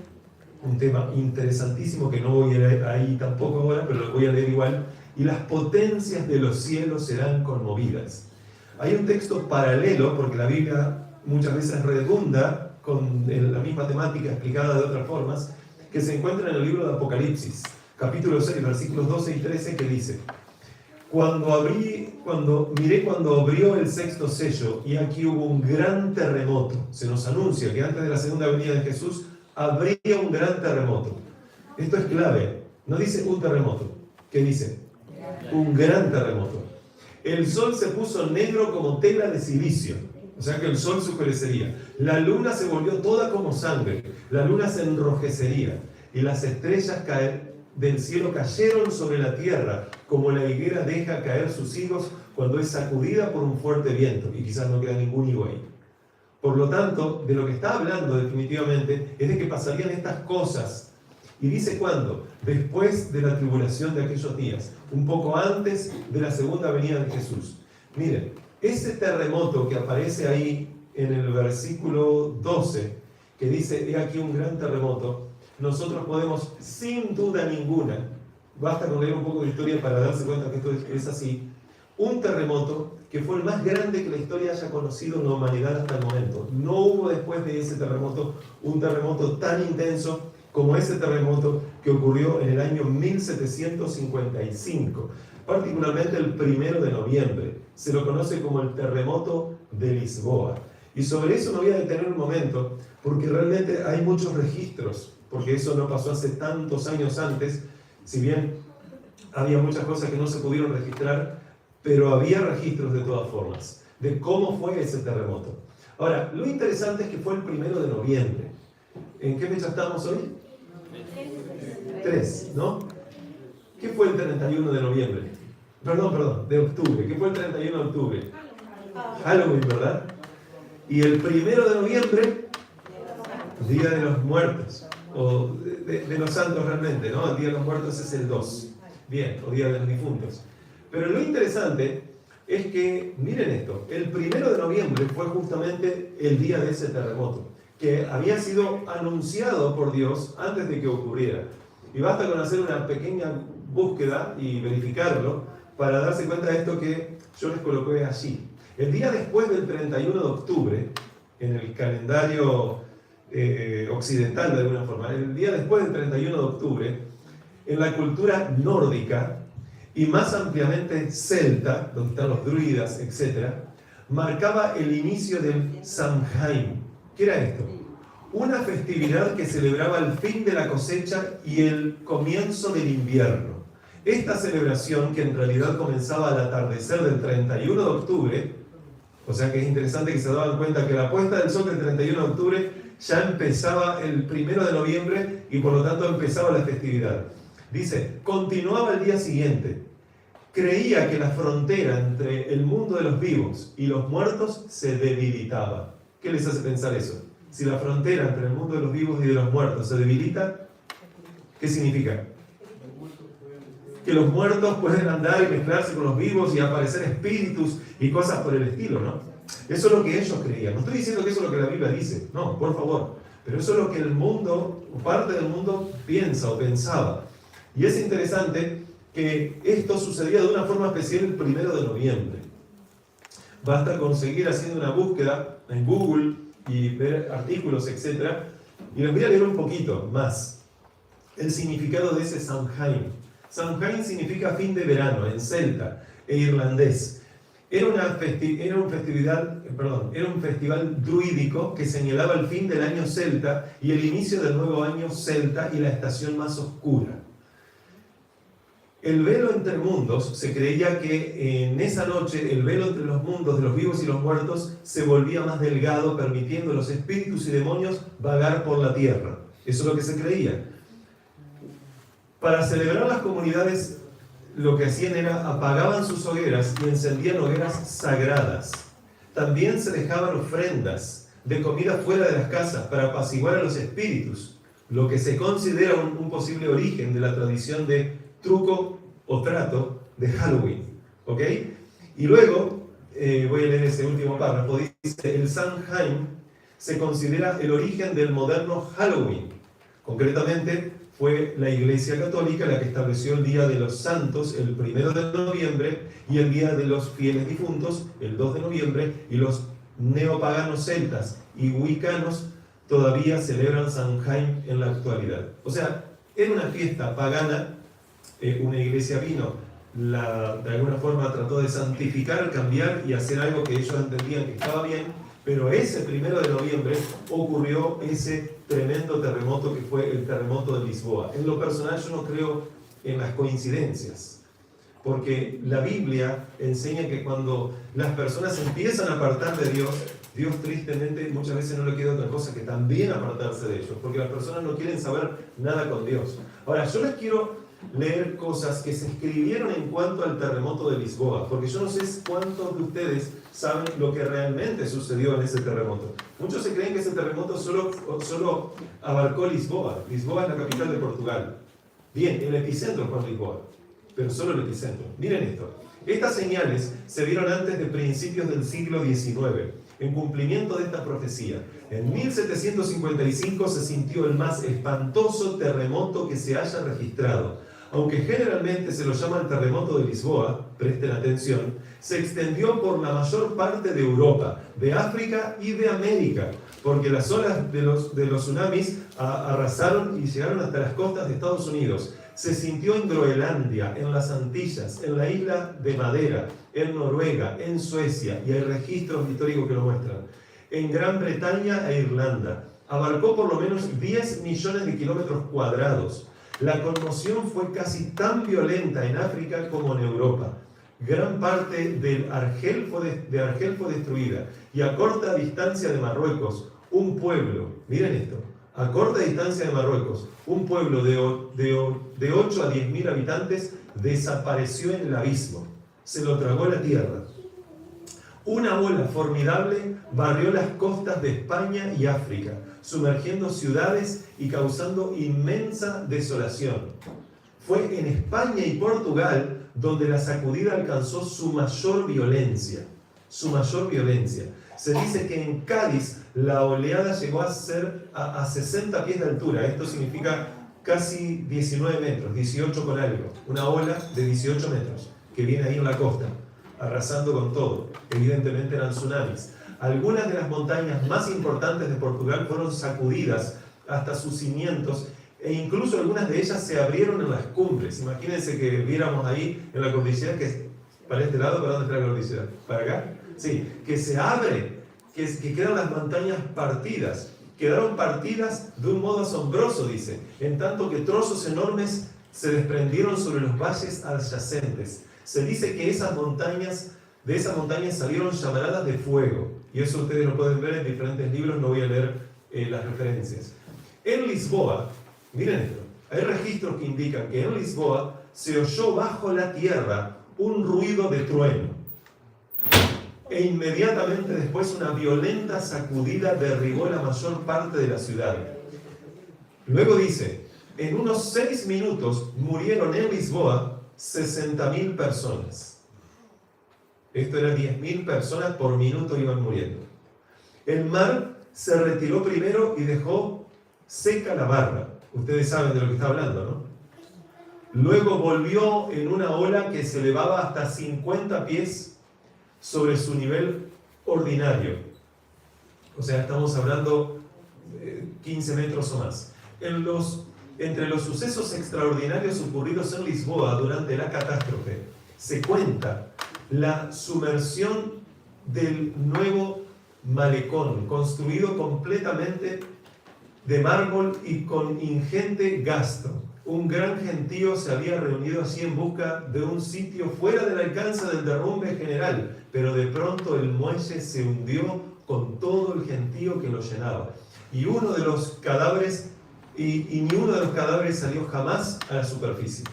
un tema interesantísimo que no voy a leer ahí tampoco ahora, pero lo voy a leer igual, y las potencias de los cielos serán conmovidas. Hay un texto paralelo, porque la Biblia muchas veces redunda con la misma temática explicada de otras formas, que se encuentra en el libro de Apocalipsis, capítulo 6, versículos 12 y 13, que dice: cuando abrió el sexto sello, y aquí hubo un gran terremoto. Se nos anuncia que antes de la segunda venida de Jesús habría un gran terremoto. Esto es clave. No dice un terremoto. ¿Qué dice? Un gran terremoto. El sol se puso negro como tela de silicio. O sea que el sol se oscurecería. La luna se volvió toda como sangre. La luna se enrojecería. Y las estrellas del cielo cayeron sobre la tierra, como la higuera deja caer sus higos cuando es sacudida por un fuerte viento. Y quizás no queda ningún higo ahí. Por lo tanto, de lo que está hablando definitivamente es de que pasarían estas cosas. Y dice cuándo: después de la tribulación de aquellos días, un poco antes de la segunda venida de Jesús. Miren, ese terremoto que aparece ahí en el versículo 12, que dice: he aquí un gran terremoto, nosotros podemos, sin duda ninguna, basta con leer un poco de historia para darse cuenta que esto es así, un terremoto que fue el más grande que la historia haya conocido en la humanidad hasta el momento. No hubo después de ese terremoto un terremoto tan intenso como ese terremoto que ocurrió en el año 1755, particularmente el 1 de noviembre. Se lo conoce como el terremoto de Lisboa. Y sobre eso me voy a detener un momento, porque realmente hay muchos registros, porque eso no pasó hace tantos años antes, si bien había muchas cosas que no se pudieron registrar, pero había registros de todas formas, de cómo fue ese terremoto. Ahora, lo interesante es que fue el 1 de noviembre. ¿En qué fecha estamos hoy? 3, ¿no? ¿Qué fue el 31 de noviembre? Perdón, de octubre. ¿Qué fue el 31 de octubre? Halloween, ¿verdad? Y el 1 de noviembre, Día de los Muertos, o de los santos realmente, ¿no? El Día de los Muertos es el 2, bien, o Día de los Difuntos. Pero lo interesante es que, miren esto, el 1 de noviembre fue justamente el día de ese terremoto, que había sido anunciado por Dios antes de que ocurriera. Y basta con hacer una pequeña búsqueda y verificarlo para darse cuenta de esto que yo les coloqué allí. El día después del 31 de octubre, en el calendario occidental de alguna forma, el día después del 31 de octubre, en la cultura nórdica, y más ampliamente celta, donde están los druidas, etc., marcaba el inicio del Samhain. ¿Qué era esto? Una festividad que celebraba el fin de la cosecha y el comienzo del invierno. Esta celebración, que en realidad comenzaba al atardecer del 31 de octubre, o sea que es interesante que se daban cuenta que la puesta del sol del 31 de octubre ya empezaba el 1 de noviembre y por lo tanto empezaba la festividad. Dice, continuaba el día siguiente. Creía que la frontera entre el mundo de los vivos y los muertos se debilitaba. ¿Qué les hace pensar eso? Si la frontera entre el mundo de los vivos y de los muertos se debilita, ¿qué significa? Que los muertos pueden andar y mezclarse con los vivos y aparecer espíritus y cosas por el estilo, ¿no? Eso es lo que ellos creían. No estoy diciendo que eso es lo que la Biblia dice, no, por favor. Pero eso es lo que el mundo, o parte del mundo, piensa o pensaba. Y es interesante que esto sucedía de una forma especial el 1 de noviembre. Basta con seguir haciendo una búsqueda en Google y ver artículos, etc. Y les voy a leer un poquito más el significado de ese Samhain. Samhain significa fin de verano en celta e irlandés. Era un festival druídico que señalaba el fin del año celta y el inicio del nuevo año celta y la estación más oscura. El velo entre mundos, se creía que en esa noche el velo entre los mundos de los vivos y los muertos se volvía más delgado, permitiendo a los espíritus y demonios vagar por la tierra. Eso es lo que se creía. Para celebrar, las comunidades lo que hacían era apagaban sus hogueras y encendían hogueras sagradas. También se dejaban ofrendas de comida fuera de las casas para apaciguar a los espíritus, lo que se considera un posible origen de la tradición de truco o trato de Halloween. ¿Ok? Y luego, voy a leer ese último párrafo, dice, el Samhain se considera el origen del moderno Halloween. Concretamente, fue la Iglesia Católica la que estableció el Día de los Santos el 1 de noviembre y el Día de los Fieles Difuntos el 2 de noviembre, y los neopaganos celtas y wiccanos todavía celebran Samhain en la actualidad. O sea, era una fiesta pagana, una iglesia vino, de alguna forma trató de santificar, cambiar y hacer algo que ellos entendían que estaba bien, pero ese 1 de noviembre ocurrió ese tremendo terremoto que fue el terremoto de Lisboa. En lo personal yo no creo en las coincidencias, porque la Biblia enseña que cuando las personas empiezan a apartar de Dios, Dios tristemente muchas veces no le queda otra cosa que también apartarse de ellos, porque las personas no quieren saber nada con Dios. Ahora, yo les quiero leer cosas que se escribieron en cuanto al terremoto de Lisboa, porque yo no sé cuántos de ustedes saben lo que realmente sucedió en ese terremoto. Muchos se creen que ese terremoto solo abarcó Lisboa. Lisboa es la capital de Portugal. Bien, el epicentro fue en Lisboa, pero solo el epicentro. Miren esto. Estas señales se vieron antes de principios del siglo XIX, en cumplimiento de esta profecía. En 1755 se sintió el más espantoso terremoto que se haya registrado. Aunque generalmente se lo llama el terremoto de Lisboa, presten atención, se extendió por la mayor parte de Europa, de África y de América, porque las olas de los tsunamis arrasaron y llegaron hasta las costas de Estados Unidos. Se sintió en Groenlandia, en las Antillas, en la isla de Madeira, en Noruega, en Suecia, y hay registros históricos que lo muestran, en Gran Bretaña e Irlanda. Abarcó por lo menos 10 millones de kilómetros cuadrados. La conmoción fue casi tan violenta en África como en Europa. Gran parte de Argel fue destruida, y a corta distancia de Marruecos, un pueblo, miren esto, a corta distancia de Marruecos, un pueblo de 8 a 10.000 habitantes desapareció en el abismo. Se lo tragó la tierra. Una ola formidable barrió las costas de España y África, sumergiendo ciudades y causando inmensa desolación. Fue en España y Portugal donde la sacudida alcanzó su mayor violencia. Su mayor violencia. Se dice que en Cádiz la oleada llegó a ser a 60 pies de altura. Esto significa casi 19 metros, 18 con algo. Una ola de 18 metros que viene ahí en la costa, arrasando con todo. Evidentemente eran tsunamis. Algunas de las montañas más importantes de Portugal fueron sacudidas hasta sus cimientos, e incluso algunas de ellas se abrieron en las cumbres. Imagínense que viéramos ahí en la cordillera, que para este lado, ¿para dónde está la cordillera? ¿Para acá? Sí, que se abre, que quedan las montañas partidas. Quedaron partidas de un modo asombroso, dice, en tanto que trozos enormes se desprendieron sobre los valles adyacentes. Se dice que de esas montañas salieron llamaradas de fuego, y eso ustedes lo pueden ver en diferentes libros, no voy a leer las referencias. En Lisboa, miren esto, hay registros que indican que en Lisboa se oyó bajo la tierra un ruido de trueno, e inmediatamente después una violenta sacudida derribó la mayor parte de la ciudad. Luego dice, en unos 6 minutos murieron en Lisboa 60.000 personas. Esto era 10.000 personas por minuto iban muriendo. El mar se retiró primero y dejó seca la barra. Ustedes saben de lo que está hablando, ¿no? Luego volvió en una ola que se elevaba hasta 50 pies sobre su nivel ordinario. O sea, estamos hablando 15 metros o más. Entre los sucesos extraordinarios ocurridos en Lisboa durante la catástrofe, se cuenta la sumersión del nuevo malecón, construido completamente de mármol y con ingente gasto. Un gran gentío se había reunido allí en busca de un sitio fuera del alcance del derrumbe general, pero de pronto el muelle se hundió con todo el gentío que lo llenaba. Y ni uno de los cadáveres salió jamás a la superficie.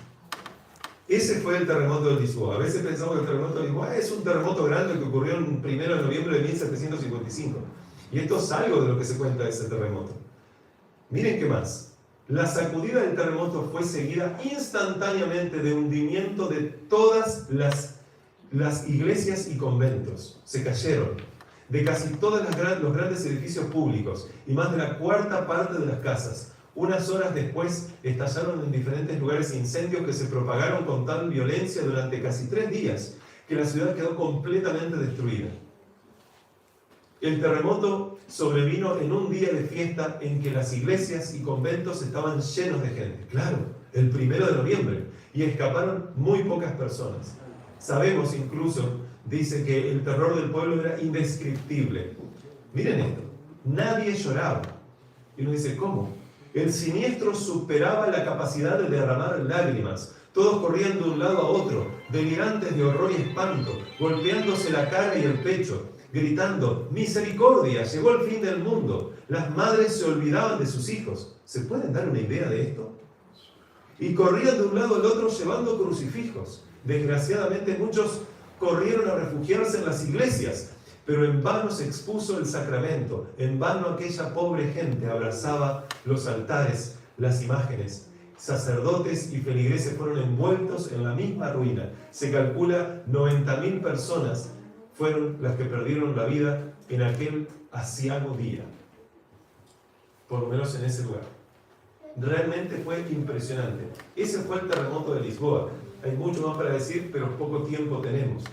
Ese fue el terremoto de Lisboa. A veces pensamos que el terremoto de Lisboa es un terremoto grande que ocurrió el 1 de noviembre de 1755. Y esto es algo de lo que se cuenta de ese terremoto. Miren qué más. La sacudida del terremoto fue seguida instantáneamente de hundimiento de todas las iglesias y conventos. Se cayeron. De casi todos los grandes edificios públicos y más de la cuarta parte de las casas. Unas horas después estallaron en diferentes lugares incendios que se propagaron con tal violencia durante casi 3 días que la ciudad quedó completamente destruida. El terremoto sobrevino en un día de fiesta en que las iglesias y conventos estaban llenos de gente. Claro, el 1 de noviembre. Y escaparon muy pocas personas. Sabemos incluso, dice que el terror del pueblo era indescriptible. Miren esto, nadie lloraba. Y uno dice, ¿cómo? El siniestro superaba la capacidad de derramar lágrimas. Todos corrían de un lado a otro, delirantes de horror y espanto, golpeándose la cara y el pecho, gritando, ¡misericordia! Llegó el fin del mundo. Las madres se olvidaban de sus hijos. ¿Se pueden dar una idea de esto? Y corrían de un lado al otro llevando crucifijos. Desgraciadamente muchos corrieron a refugiarse en las iglesias, pero en vano se expuso el sacramento, en vano aquella pobre gente abrazaba los altares, las imágenes. Sacerdotes y feligreses fueron envueltos en la misma ruina. Se calcula 90.000 personas fueron las que perdieron la vida en aquel aciago día, por lo menos en ese lugar. Realmente fue impresionante. Ese fue el terremoto de Lisboa. Hay mucho más para decir, pero poco tiempo tenemos.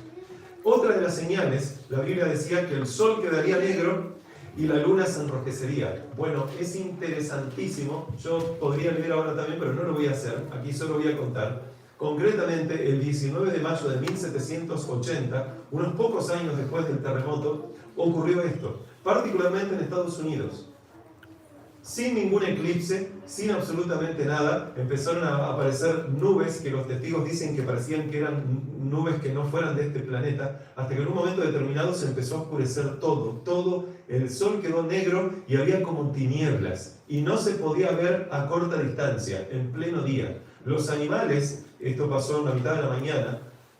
Otra de las señales, la Biblia decía que el sol quedaría negro y la luna se enrojecería. Bueno, es interesantísimo. Yo podría leer ahora también, pero no lo voy a hacer. Aquí solo voy a contar. Concretamente, el 19 de mayo de 1780, unos pocos años después del terremoto, ocurrió esto, particularmente en Estados Unidos. Sin ningún eclipse, sin absolutamente nada, empezaron a aparecer nubes que los testigos dicen que parecían que eran nubes que no fueran de este planeta, hasta que en un momento determinado se empezó a oscurecer todo, el sol quedó negro y había como tinieblas, y no se podía ver a corta distancia, en pleno día. Los animales, esto pasó en la mitad de la mañana,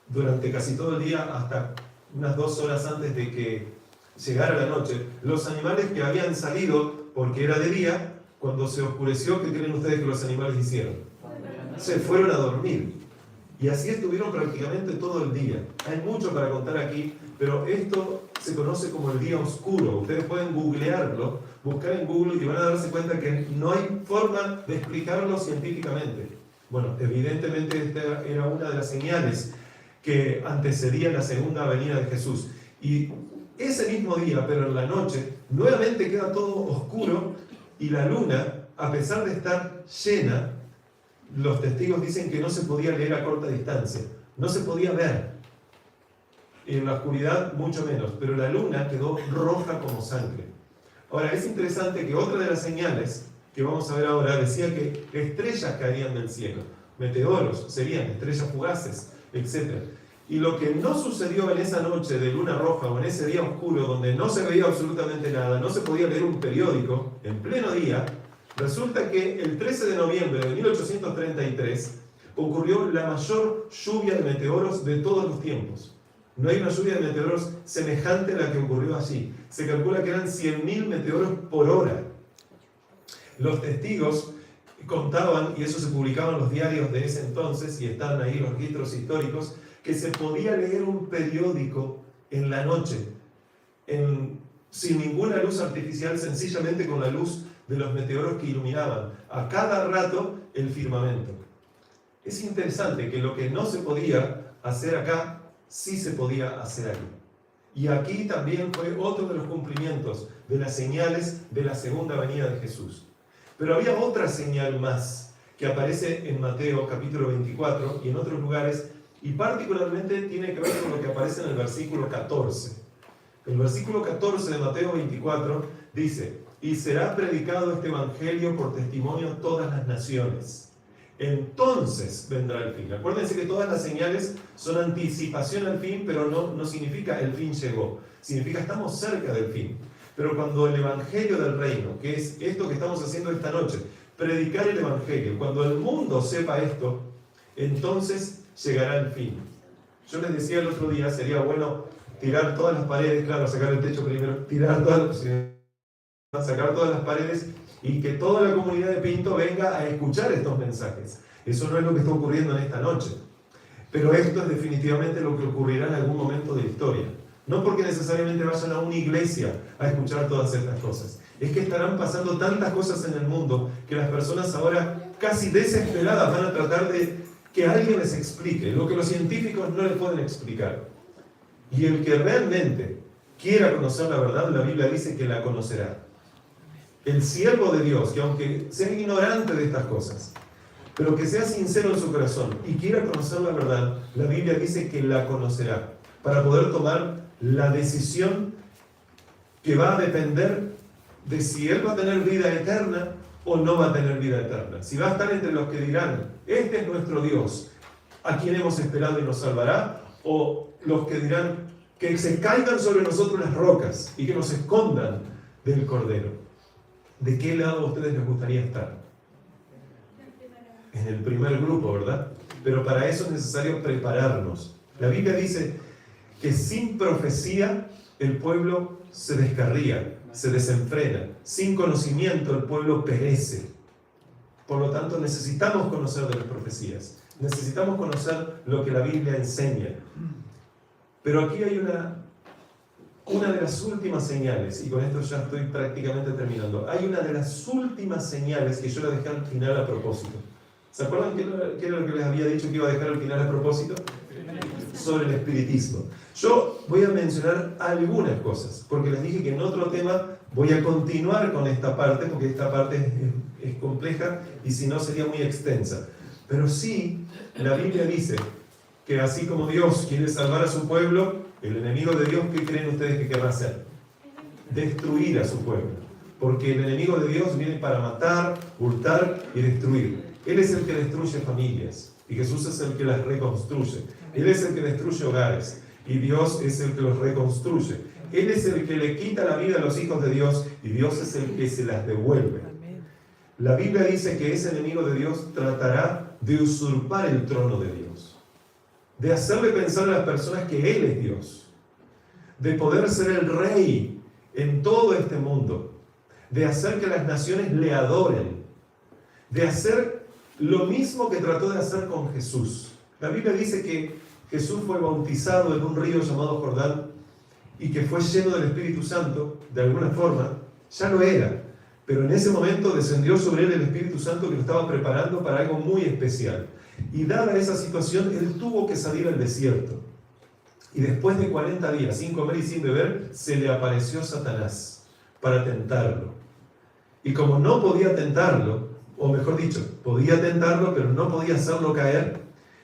durante casi todo el día, hasta unas 2 horas antes de que llegara la noche, los animales que habían salido porque era de día, cuando se oscureció, ¿qué creen ustedes que los animales hicieron? Se fueron a dormir. Y así estuvieron prácticamente todo el día. Hay mucho para contar aquí, pero esto se conoce como el día oscuro. Ustedes pueden googlearlo, buscar en Google y van a darse cuenta que no hay forma de explicarlo científicamente. Bueno, evidentemente esta era una de las señales que antecedían la segunda venida de Jesús. Y ese mismo día, pero en la noche, nuevamente queda todo oscuro y la luna, a pesar de estar llena, los testigos dicen que no se podía leer a corta distancia, no se podía ver. En la oscuridad mucho menos, pero la luna quedó roja como sangre. Ahora, es interesante que otra de las señales que vamos a ver ahora decía que estrellas caerían del cielo, meteoros serían estrellas fugaces, etc. Y lo que no sucedió en esa noche de luna roja o en ese día oscuro donde no se veía absolutamente nada, no se podía leer un periódico en pleno día, resulta que el 13 de noviembre de 1833 ocurrió la mayor lluvia de meteoros de todos los tiempos. No hay una lluvia de meteoros semejante a la que ocurrió allí. Se calcula que eran 100.000 meteoros por hora. Los testigos contaban, y eso se publicaba en los diarios de ese entonces, y están ahí los registros históricos, que se podía leer un periódico en la noche, sin ninguna luz artificial, sencillamente con la luz de los meteoros que iluminaban a cada rato el firmamento. Es interesante que lo que no se podía hacer acá, sí se podía hacer allí. Y aquí también fue otro de los cumplimientos de las señales de la segunda venida de Jesús. Pero había otra señal más que aparece en Mateo capítulo 24 y en otros lugares, y particularmente tiene que ver con lo que aparece en el versículo 14. El versículo 14 de Mateo 24 dice: y será predicado este evangelio por testimonio a todas las naciones. Entonces vendrá el fin. Acuérdense que todas las señales son anticipación al fin, pero no significa el fin llegó. Significa estamos cerca del fin. Pero cuando el evangelio del reino, que es esto que estamos haciendo esta noche, predicar el evangelio, cuando el mundo sepa esto, entonces llegará el fin. Yo les decía el otro día, sería bueno tirar todas las paredes, claro, sacar el techo primero, sacar todas las paredes y que toda la comunidad de Pinto venga a escuchar estos mensajes. Eso no es lo que está ocurriendo en esta noche, pero esto es definitivamente lo que ocurrirá en algún momento de la historia. No porque necesariamente vayan a una iglesia a escuchar todas estas cosas, es que estarán pasando tantas cosas en el mundo que las personas ahora casi desesperadas van a tratar de que alguien les explique lo que los científicos no les pueden explicar. Y el que realmente quiera conocer la verdad, la Biblia dice que la conocerá. El siervo de Dios, que aunque sea ignorante de estas cosas, pero que sea sincero en su corazón y quiera conocer la verdad, la Biblia dice que la conocerá, para poder tomar la decisión que va a depender de si él va a tener vida eterna o no va a tener vida eterna. Si va a estar entre los que dirán, este es nuestro Dios, a quien hemos esperado y nos salvará, o los que dirán, que se caigan sobre nosotros las rocas y que nos escondan del Cordero. ¿De qué lado a ustedes les gustaría estar? En el primer grupo, ¿verdad? Pero para eso es necesario prepararnos. La Biblia dice que sin profecía el pueblo se descarría, se desenfrena. Sin conocimiento el pueblo perece. Por lo tanto, necesitamos conocer de las profecías. Necesitamos conocer lo que la Biblia enseña. Pero aquí hay una de las últimas señales, y con esto ya estoy prácticamente terminando. Hay una de las últimas señales que yo la dejé al final a propósito. ¿Se acuerdan qué era lo que les había dicho que iba a dejar al final a propósito? Sobre el espiritismo. Yo voy a mencionar algunas cosas, porque les dije que en otro tema voy a continuar con esta parte, porque esta parte es compleja y si no sería muy extensa. Pero sí, la Biblia dice que así como Dios quiere salvar a su pueblo, el enemigo de Dios, ¿qué creen ustedes que querrá hacer? Destruir a su pueblo. Porque el enemigo de Dios viene para matar, hurtar y destruir. Él es el que destruye familias y Jesús es el que las reconstruye. Él es el que destruye hogares y Dios es el que los reconstruye. Él es el que le quita la vida a los hijos de Dios y Dios es el que se las devuelve. La Biblia dice que ese enemigo de Dios tratará de usurpar el trono de Dios, de hacerle pensar a las personas que Él es Dios, de poder ser el rey en todo este mundo, de hacer que las naciones le adoren, de hacer lo mismo que trató de hacer con Jesús. La Biblia dice que Jesús fue bautizado en un río llamado Jordán y que fue lleno del Espíritu Santo, de alguna forma, ya lo era, pero en ese momento descendió sobre él el Espíritu Santo que lo estaba preparando para algo muy especial. Y dada esa situación, él tuvo que salir al desierto. Y después de 40 días, sin comer y sin beber, se le apareció Satanás para tentarlo. Y como no podía tentarlo, o mejor dicho, podía tentarlo, pero no podía hacerlo caer,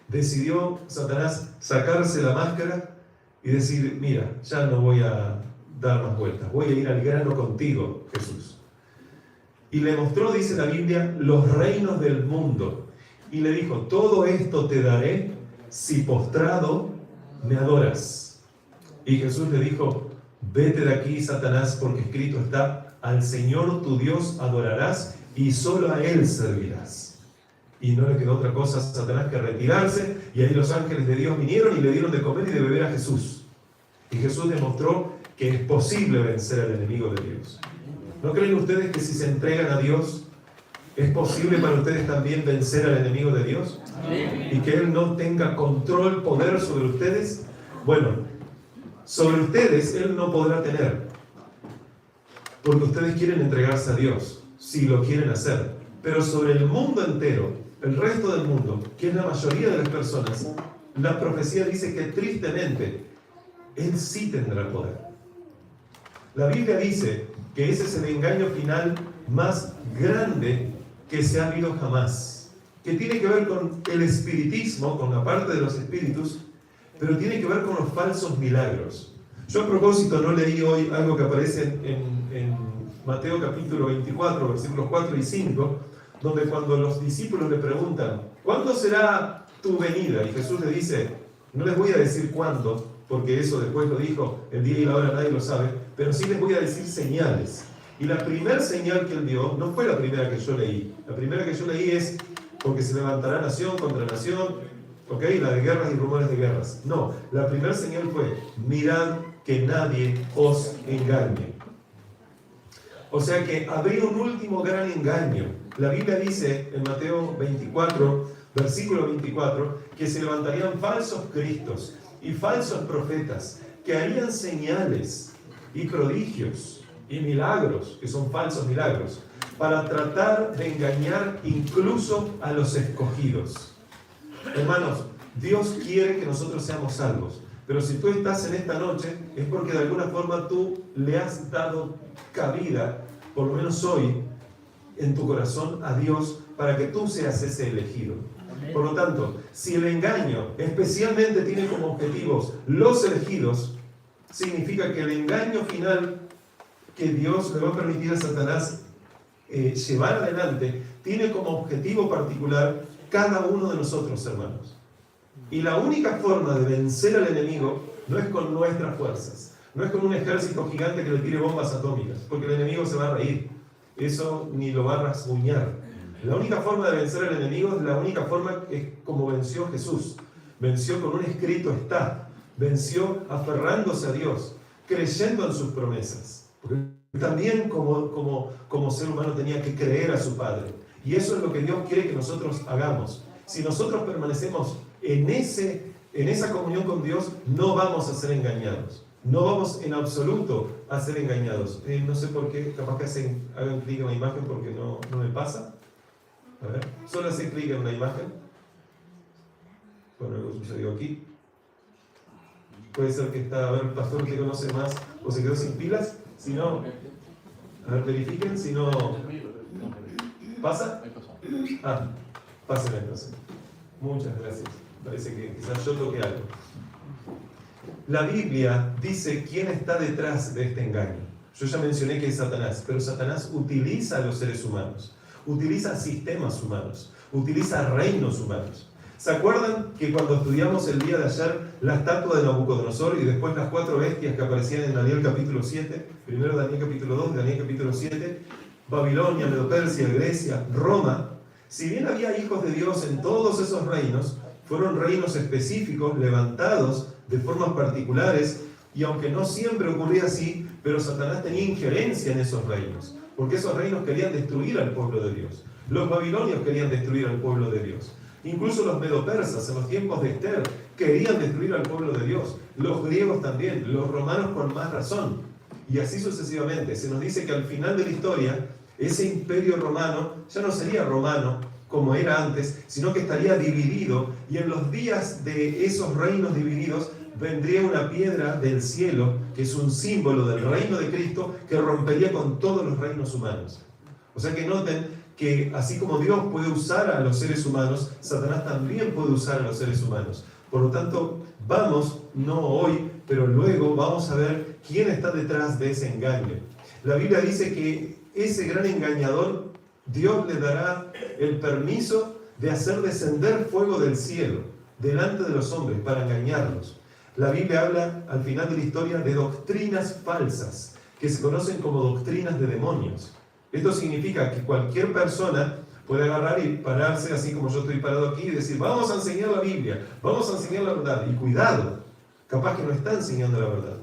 decidió Satanás sacarse la máscara y decir, mira, ya no voy a dar más vueltas, voy a ir al grano contigo, Jesús. Y le mostró, dice la Biblia, los reinos del mundo. Y le dijo, todo esto te daré si postrado me adoras. Y Jesús le dijo, vete de aquí, Satanás, porque escrito está, al Señor tu Dios adorarás y solo a Él servirás. Y no le quedó otra cosa a Satanás que retirarse, y ahí los ángeles de Dios vinieron y le dieron de comer y de beber a Jesús. Y Jesús demostró que es posible vencer al enemigo de Dios. ¿No creen ustedes que si se entregan a Dios, es posible para ustedes también vencer al enemigo de Dios? Y que Él no tenga control, poder sobre ustedes. Bueno, sobre ustedes Él no podrá tener, porque ustedes quieren entregarse a Dios, si lo quieren hacer. Pero sobre el mundo entero, el resto del mundo, que es la mayoría de las personas, la profecía dice que tristemente Él sí tendrá poder. La Biblia dice que ese es el engaño final más grande que se ha habido jamás, que tiene que ver con el espiritismo, con la parte de los espíritus, pero tiene que ver con los falsos milagros. Yo a propósito no leí hoy algo que aparece en Mateo capítulo 24, versículos 4 y 5, donde cuando los discípulos le preguntan, ¿cuándo será tu venida? Y Jesús le dice, no les voy a decir cuándo, porque eso después lo dijo, el día y la hora nadie lo sabe, pero sí les voy a decir señales. Y la primera señal que Él dio no fue la primera que yo leí. La primera que yo leí es, porque se levantará nación contra nación, ¿ok? La de guerras y rumores de guerras. No, la primera señal fue, mirad que nadie os engañe. O sea que habría un último gran engaño. La Biblia dice en Mateo 24, versículo 24, que se levantarían falsos cristos y falsos profetas que harían señales y prodigios y milagros, que son falsos milagros, para tratar de engañar incluso a los escogidos. Hermanos, Dios quiere que nosotros seamos salvos, Pero si tú estás en esta noche, es porque de alguna forma tú le has dado cabida, por lo menos hoy, en tu corazón a Dios para que tú seas ese elegido. Por lo tanto, si el engaño especialmente tiene como objetivos los elegidos, significa que el engaño final que Dios le va a permitir a Satanás llevar adelante tiene como objetivo particular cada uno de nosotros, hermanos. Y la única forma de vencer al enemigo no es con nuestras fuerzas, no es con un ejército gigante que le tire bombas atómicas, porque el enemigo se va a reír, eso ni lo va a rasguñar. La única forma de vencer al enemigo es la única forma es como venció Jesús. Venció con un escrito está, venció aferrándose a Dios, creyendo en sus promesas. Porque también como ser humano tenía que creer a su Padre. Y eso es lo que Dios quiere que nosotros hagamos. Si nosotros permanecemos en esa comunión con Dios, no vamos a ser engañados. No vamos en absoluto a ser engañados. No sé por qué, capaz que hagan clic en la imagen porque no me pasa. A ver, solo hacer clic en una imagen. Bueno, algo sucedió aquí. Puede ser que está, a ver, el pastor que conoce más o se quedó sin pilas. Si no, a ver, verifiquen. Si no, ¿pasa? Ah, pasen entonces. Muchas gracias. Parece que quizás yo toqué algo. La Biblia dice quién está detrás de este engaño. Yo ya mencioné que es Satanás, pero Satanás utiliza a los seres humanos, utiliza sistemas humanos, utiliza reinos humanos. ¿Se acuerdan que cuando estudiamos el día de ayer la estatua de Nabucodonosor y después las 4 bestias que aparecían en Daniel capítulo 7, primero Daniel capítulo 2, Daniel capítulo 7, Babilonia, Medo-Persia, Grecia, Roma? Si bien había hijos de Dios en todos esos reinos, fueron reinos específicos, levantados de formas particulares, y aunque no siempre ocurría así, pero Satanás tenía injerencia en esos reinos, porque esos reinos querían destruir al pueblo de Dios. Los babilonios querían destruir al pueblo de Dios. Incluso los medo-persas en los tiempos de Esther querían destruir al pueblo de Dios. Los griegos también, los romanos con más razón. Y así sucesivamente. Se nos dice que al final de la historia, ese imperio romano ya no sería romano como era antes, sino que estaría dividido, y en los días de esos reinos divididos vendría una piedra del cielo, que es un símbolo del reino de Cristo, que rompería con todos los reinos humanos. O sea que noten que así como Dios puede usar a los seres humanos, Satanás también puede usar a los seres humanos. Por lo tanto, vamos, no hoy, pero luego vamos a ver quién está detrás de ese engaño. La Biblia dice que ese gran engañador, Dios le dará el permiso de hacer descender fuego del cielo delante de los hombres para engañarlos. La Biblia habla al final de la historia de doctrinas falsas que se conocen como doctrinas de demonios. Esto significa que cualquier persona puede agarrar y pararse así como yo estoy parado aquí y decir, vamos a enseñar la Biblia, vamos a enseñar la verdad. Y cuidado, capaz que no está enseñando la verdad.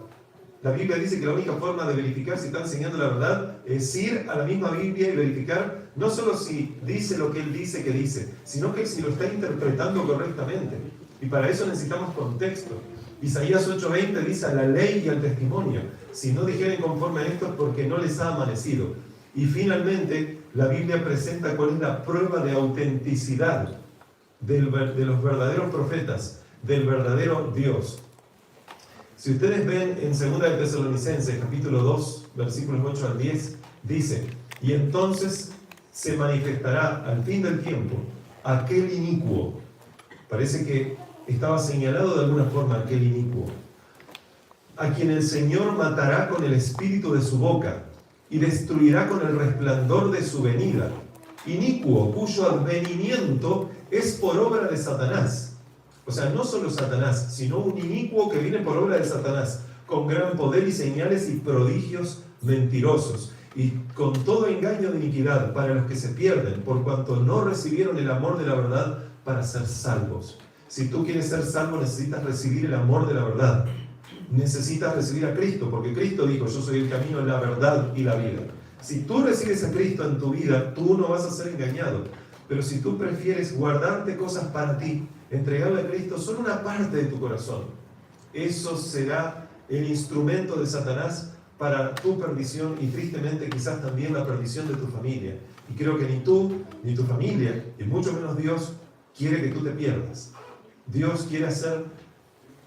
La Biblia dice que la única forma de verificar si está enseñando la verdad es ir a la misma Biblia y verificar no solo si dice lo que él dice que dice, sino que si lo está interpretando correctamente. Y para eso necesitamos contexto. Isaías 8:20 dice a la ley y al testimonio. Si no dijeren conforme a esto es porque no les ha amanecido. Y finalmente la Biblia presenta cuál es la prueba de autenticidad de los verdaderos profetas, del verdadero Dios. Si ustedes ven en 2 de Tesalonicenses, capítulo 2, versículos 8 al 10, dice, y entonces se manifestará al fin del tiempo aquel inicuo. Parece que estaba señalado de alguna forma aquel inicuo, a quien el Señor matará con el espíritu de su boca y destruirá con el resplandor de su venida. Inicuo, cuyo advenimiento es por obra de Satanás. O sea, no solo Satanás, sino un inicuo que viene por obra de Satanás, con gran poder y señales y prodigios mentirosos, y con todo engaño de iniquidad para los que se pierden, por cuanto no recibieron el amor de la verdad para ser salvos. Si tú quieres ser salvo, necesitas recibir el amor de la verdad. Necesitas recibir a Cristo, porque Cristo dijo, yo soy el camino, la verdad y la vida. Si tú recibes a Cristo en tu vida, tú no vas a ser engañado. Pero si tú prefieres guardarte cosas para ti, entregarle a Cristo solo una parte de tu corazón, eso será el instrumento de Satanás para tu perdición y tristemente quizás también la perdición de tu familia. Y creo que ni tú, ni tu familia, y mucho menos Dios, quiere que tú te pierdas. Dios quiere hacer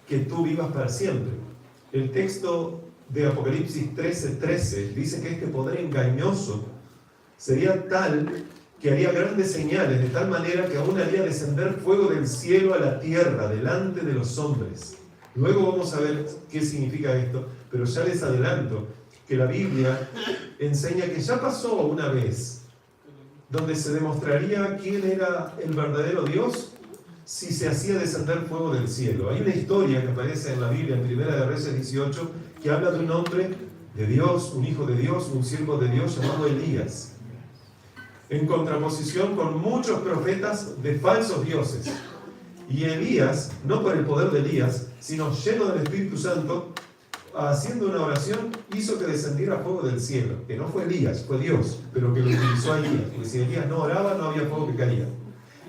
que tú vivas para siempre. El texto de Apocalipsis 13:13 dice que este poder engañoso sería tal que haría grandes señales, de tal manera que aún haría descender fuego del cielo a la tierra, delante de los hombres. Luego vamos a ver qué significa esto, pero ya les adelanto que la Biblia enseña que ya pasó una vez, donde se demostraría quién era el verdadero Dios si se hacía descender fuego del cielo. Hay una historia que aparece en la Biblia, en Primera de Reyes 18, que habla de un hombre de Dios, un hijo de Dios, un siervo de Dios llamado Elías, en contraposición con muchos profetas de falsos dioses. Y Elías, no por el poder de Elías, sino lleno del Espíritu Santo, haciendo una oración, hizo que descendiera fuego del cielo. Que no fue Elías, fue Dios, pero que lo utilizó a Elías. Porque si Elías no oraba, no había fuego que caía.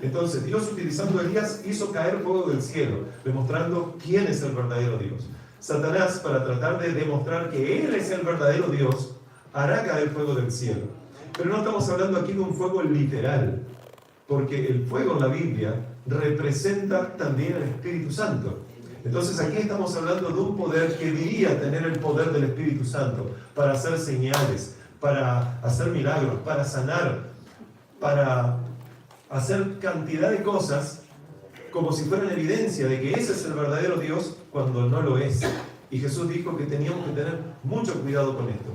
Entonces, Dios, utilizando a Elías, hizo caer fuego del cielo, demostrando quién es el verdadero Dios. Satanás, para tratar de demostrar que Él es el verdadero Dios, hará caer fuego del cielo. Pero no estamos hablando aquí de un fuego literal, porque el fuego en la Biblia representa también el Espíritu Santo. Entonces aquí estamos hablando de un poder que diría tener el poder del Espíritu Santo para hacer señales, para hacer milagros, para sanar, para hacer cantidad de cosas como si fueran evidencia de que ese es el verdadero Dios cuando no lo es. Y Jesús dijo que teníamos que tener mucho cuidado con esto.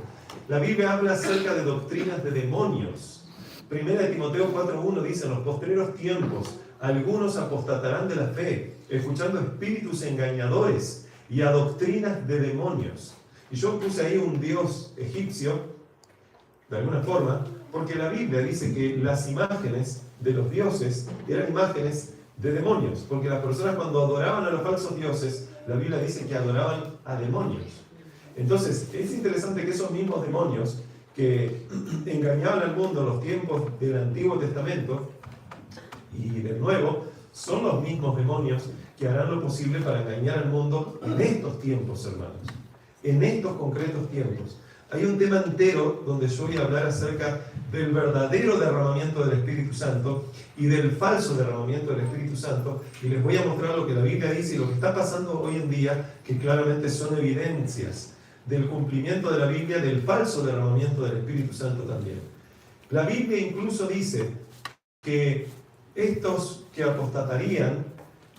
La Biblia habla acerca de doctrinas de demonios. Primera de Timoteo 4:1 dice: en los postreros tiempos algunos apostatarán de la fe, escuchando espíritus engañadores y a doctrinas de demonios. Y yo puse ahí un dios egipcio, de alguna forma, porque la Biblia dice que las imágenes de los dioses eran imágenes de demonios, porque las personas cuando adoraban a los falsos dioses, la Biblia dice que adoraban a demonios. Entonces, es interesante que esos mismos demonios que engañaban al mundo en los tiempos del Antiguo Testamento y del Nuevo, son los mismos demonios que harán lo posible para engañar al mundo en estos tiempos, hermanos, en estos concretos tiempos. Hay un tema entero donde yo voy a hablar acerca del verdadero derramamiento del Espíritu Santo y del falso derramamiento del Espíritu Santo, y les voy a mostrar lo que la Biblia dice y lo que está pasando hoy en día, que claramente son evidencias del cumplimiento de la Biblia, del falso derramamiento del Espíritu Santo también. La Biblia incluso dice que estos que apostatarían,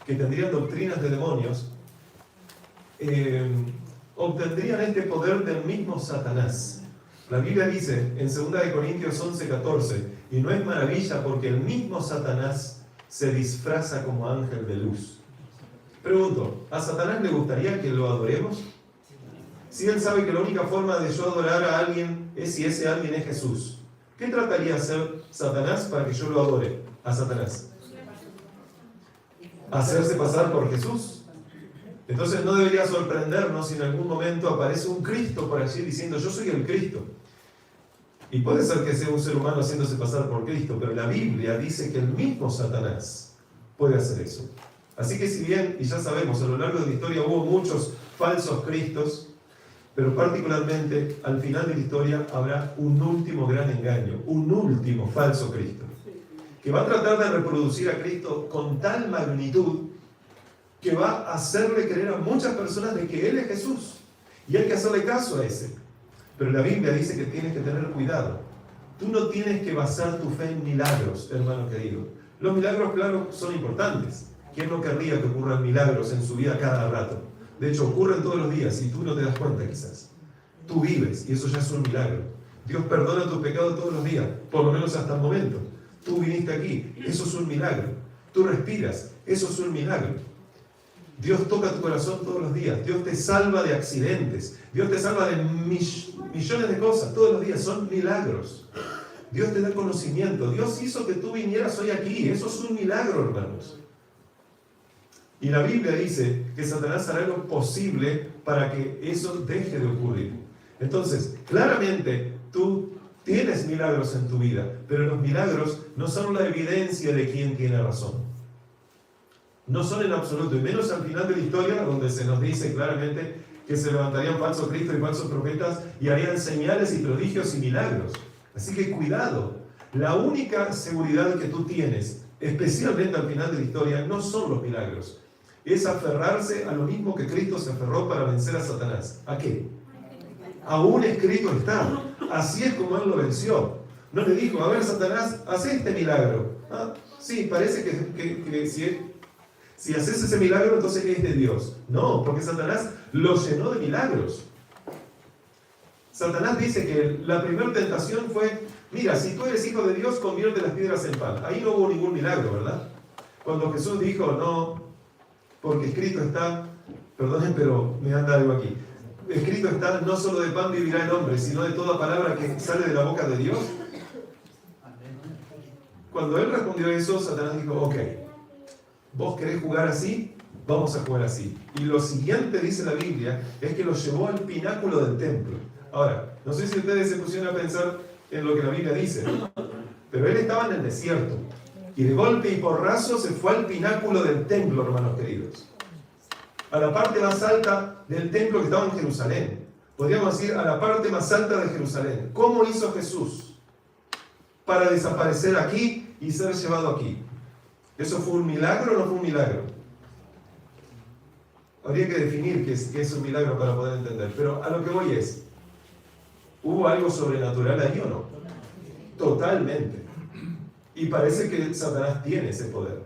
que tendrían doctrinas de demonios, obtendrían este poder del mismo Satanás. La Biblia dice en 2 Corintios 11:14, y no es maravilla porque el mismo Satanás se disfraza como ángel de luz. Pregunto, ¿a Satanás le gustaría que lo adoremos? Si él sabe que la única forma de yo adorar a alguien es si ese alguien es Jesús, ¿qué trataría de hacer Satanás para que yo lo adore a Satanás? Hacerse pasar por Jesús. Entonces no debería sorprendernos si en algún momento aparece un Cristo por allí diciendo: yo soy el Cristo. Y puede ser que sea un ser humano haciéndose pasar por Cristo, pero la Biblia dice que el mismo Satanás puede hacer eso. Así que si bien, y ya sabemos, a lo largo de la historia hubo muchos falsos Cristos, pero particularmente al final de la historia habrá un último gran engaño, un último falso Cristo, que va a tratar de reproducir a Cristo con tal magnitud que va a hacerle creer a muchas personas de que Él es Jesús. Y hay que hacerle caso a ese. Pero la Biblia dice que tienes que tener cuidado. Tú no tienes que basar tu fe en milagros, hermano querido. Los milagros, claro, son importantes. ¿Quién no querría que ocurran milagros en su vida cada rato? De hecho, ocurren todos los días y tú no te das cuenta quizás. Tú vives y eso ya es un milagro. Dios perdona tus pecados todos los días, por lo menos hasta el momento. Tú viniste aquí, eso es un milagro. Tú respiras, eso es un milagro. Dios toca tu corazón todos los días. Dios te salva de accidentes. Dios te salva de millones de cosas todos los días. Son milagros. Dios te da conocimiento. Dios hizo que tú vinieras hoy aquí. Eso es un milagro, hermanos. Y la Biblia dice que Satanás hará lo posible para que eso deje de ocurrir. Entonces, claramente, tú tienes milagros en tu vida, pero los milagros no son la evidencia de quién tiene razón. No son en absoluto, y menos al final de la historia, donde se nos dice claramente que se levantarían falsos cristos y falsos profetas y harían señales y prodigios y milagros. Así que cuidado. La única seguridad que tú tienes, especialmente al final de la historia, no son los milagros. es aferrarse a lo mismo que Cristo se aferró para vencer a Satanás. ¿A qué? Aún escrito está. Así es como él lo venció. No le dijo, a ver, Satanás, haz este milagro. ¿Ah? Sí, parece que si haces ese milagro, entonces es de Dios. No, porque Satanás lo llenó de milagros. Satanás dice que la primera tentación fue, mira, si tú eres hijo de Dios, convierte las piedras en pan. Ahí no hubo ningún milagro, ¿verdad? Cuando Jesús dijo, no, porque escrito está, perdonen, pero me anda algo aquí. Escrito está, no solo de pan vivirá el hombre, sino de toda palabra que sale de la boca de Dios. Cuando él respondió eso, Satanás dijo, ok, ¿vos querés jugar así? Vamos a jugar así. Y lo siguiente, dice la Biblia, es que lo llevó al pináculo del templo. Ahora, no sé si ustedes se pusieron a pensar en lo que la Biblia dice, pero él estaba en el desierto. Y de golpe y porrazo se fue al pináculo del templo, hermanos queridos. A la parte más alta del templo que estaba en Jerusalén. Podríamos decir, a la parte más alta de Jerusalén. ¿Cómo hizo Jesús para desaparecer aquí y ser llevado aquí? ¿Eso fue un milagro o no fue un milagro? Habría que definir qué es un milagro para poder entender. Pero a lo que voy es, ¿hubo algo sobrenatural ahí o no? Totalmente. Y parece que Satanás tiene ese poder.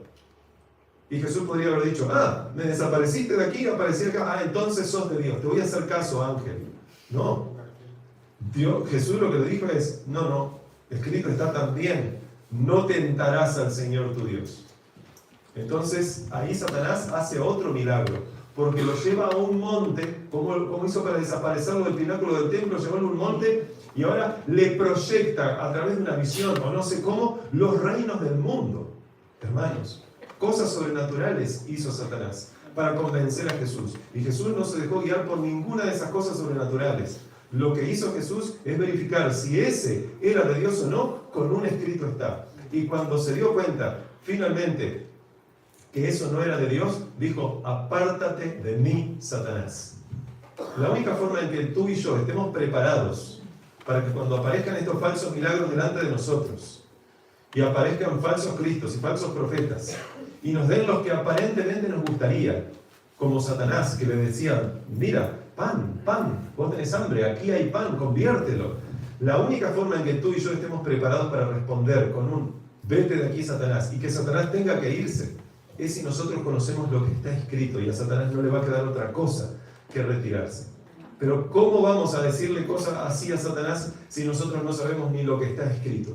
Y Jesús podría haber dicho, me desapareciste de aquí, aparecí acá, entonces sos de Dios, te voy a hacer caso, ángel. No. Jesús lo que le dijo es, no, escrito está también, no tentarás al Señor tu Dios. Entonces, ahí Satanás hace otro milagro, porque lo lleva a un monte, como hizo para desaparecerlo del pináculo del templo, llevó a un monte y ahora le proyecta a través de una visión, o no sé cómo, los reinos del mundo. Hermanos, cosas sobrenaturales hizo Satanás para convencer a Jesús. Y Jesús no se dejó guiar por ninguna de esas cosas sobrenaturales. Lo que hizo Jesús es verificar si ese era de Dios o no, con un escrito está. Y cuando se dio cuenta, finalmente, que eso no era de Dios, dijo, apártate de mí, Satanás. La única forma en que tú y yo estemos preparados para que cuando aparezcan estos falsos milagros delante de nosotros, y aparezcan falsos cristos y falsos profetas, y nos den los que aparentemente nos gustaría, como Satanás, que le decían, mira, pan, vos tenés hambre, aquí hay pan, conviértelo. La única forma en que tú y yo estemos preparados para responder con un vete de aquí, Satanás, y que Satanás tenga que irse, es si nosotros conocemos lo que está escrito, y a Satanás no le va a quedar otra cosa que retirarse. Pero ¿cómo vamos a decirle cosas así a Satanás si nosotros no sabemos ni lo que está escrito?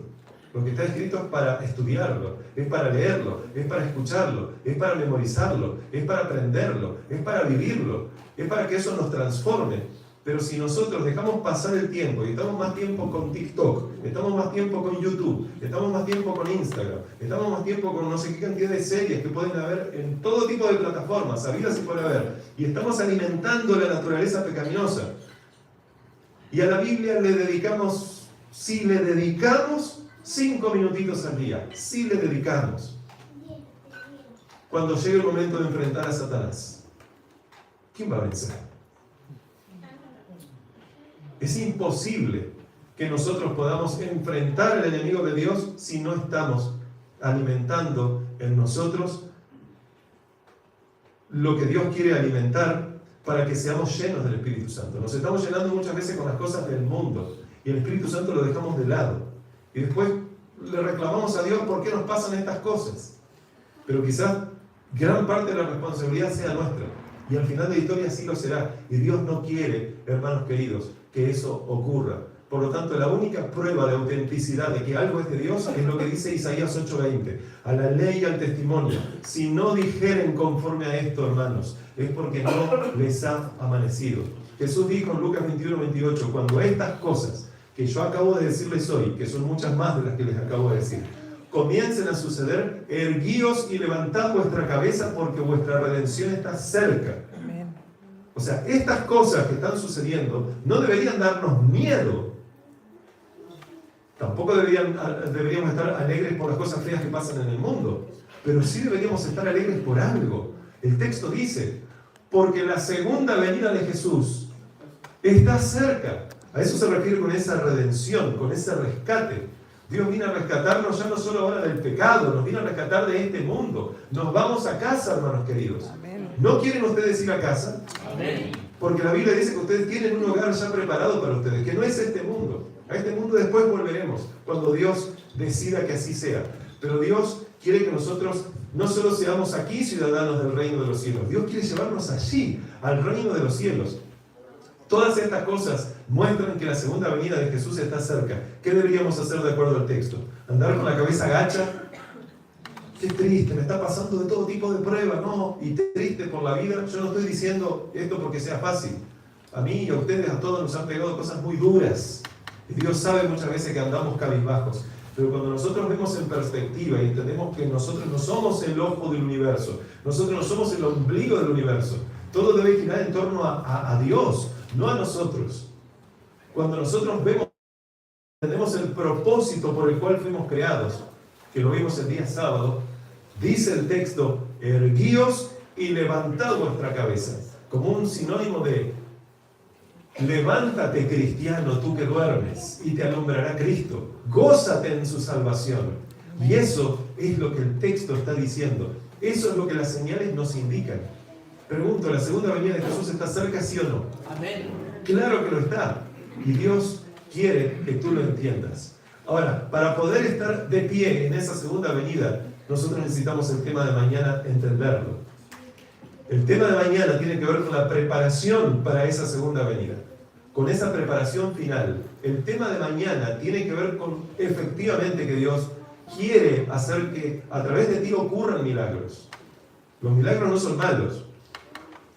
Lo que está escrito es para estudiarlo, es para leerlo, es para escucharlo, es para memorizarlo, es para aprenderlo, es para vivirlo, es para que eso nos transforme. Pero si nosotros dejamos pasar el tiempo y estamos más tiempo con TikTok, estamos más tiempo con YouTube, estamos más tiempo con Instagram, estamos más tiempo con no sé qué cantidad de series que pueden haber en todo tipo de plataformas, habidas y por haber, y estamos alimentando la naturaleza pecaminosa, y a la Biblia le dedicamos, si le dedicamos 5 minutitos al día, si le dedicamos, cuando llegue el momento de enfrentar a Satanás, ¿quién va a vencer? Es imposible que nosotros podamos enfrentar al enemigo de Dios si no estamos alimentando en nosotros lo que Dios quiere alimentar para que seamos llenos del Espíritu Santo. Nos estamos llenando muchas veces con las cosas del mundo y el Espíritu Santo lo dejamos de lado. Y después le reclamamos a Dios por qué nos pasan estas cosas. Pero quizás gran parte de la responsabilidad sea nuestra. Y al final de la historia sí lo será. Y Dios no quiere, hermanos queridos, que eso ocurra. Por lo tanto, la única prueba de autenticidad de que algo es de Dios es lo que dice Isaías 8:20. A la ley y al testimonio. Si no dijeren conforme a esto, hermanos, es porque no les ha amanecido. Jesús dijo en Lucas 21:28, cuando estas cosas que yo acabo de decirles hoy, que son muchas más de las que les acabo de decir, comiencen a suceder, erguíos y levantad vuestra cabeza porque vuestra redención está cerca. Amén. O sea, estas cosas que están sucediendo no deberían darnos miedo. Tampoco deberíamos estar alegres por las cosas feas que pasan en el mundo, pero sí deberíamos estar alegres por algo. El texto dice, porque la segunda venida de Jesús está cerca. A eso se refiere con esa redención, con ese rescate. Dios viene a rescatarnos ya no solo ahora del pecado, nos viene a rescatar de este mundo. Nos vamos a casa, hermanos queridos. Amén. ¿No quieren ustedes ir a casa? Amén. Porque la Biblia dice que ustedes tienen un hogar ya preparado para ustedes, que no es este mundo. A este mundo después volveremos, cuando Dios decida que así sea. Pero Dios quiere que nosotros no solo seamos aquí ciudadanos del reino de los cielos, Dios quiere llevarnos allí, al reino de los cielos. Todas estas cosas muestran que la segunda venida de Jesús está cerca. ¿Qué deberíamos hacer de acuerdo al texto? ¿Andar con la cabeza gacha? Qué triste, me está pasando de todo tipo de pruebas, ¿no? Y triste por la vida. Yo no estoy diciendo esto porque sea fácil. A mí y a ustedes, a todos nos han pegado cosas muy duras. Y Dios sabe muchas veces que andamos cabizbajos. Pero cuando nosotros vemos en perspectiva y entendemos que nosotros no somos el ojo del universo, nosotros no somos el ombligo del universo, todo debe girar en torno a Dios, no a nosotros. Cuando nosotros vemos, tenemos el propósito por el cual fuimos creados, que lo vimos el día sábado, dice el texto, erguíos y levantad vuestra cabeza, como un sinónimo de levántate, cristiano, tú que duermes, y te alumbrará Cristo. Gózate en su salvación. Y eso es lo que el texto está diciendo. Eso es lo que las señales nos indican. Pregunto, ¿la segunda venida de Jesús está cerca, sí o no? Amén. Claro que lo está. Y Dios quiere que tú lo entiendas. Ahora, para poder estar de pie en esa segunda venida, nosotros necesitamos el tema de mañana entenderlo. El tema de mañana tiene que ver con la preparación para esa segunda venida, con esa preparación final. El tema de mañana tiene que ver con efectivamente que Dios quiere hacer que a través de ti ocurran milagros. Los milagros no son malos,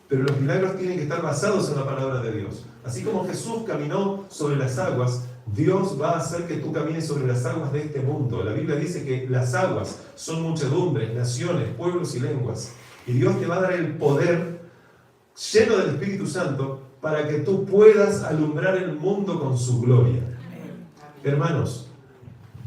pero los milagros tienen que estar basados en la palabra de Dios. Así como Jesús caminó sobre las aguas, Dios va a hacer que tú camines sobre las aguas de este mundo. La Biblia dice que las aguas son muchedumbres, naciones, pueblos y lenguas. Y Dios te va a dar el poder lleno del Espíritu Santo para que tú puedas alumbrar el mundo con su gloria. Hermanos,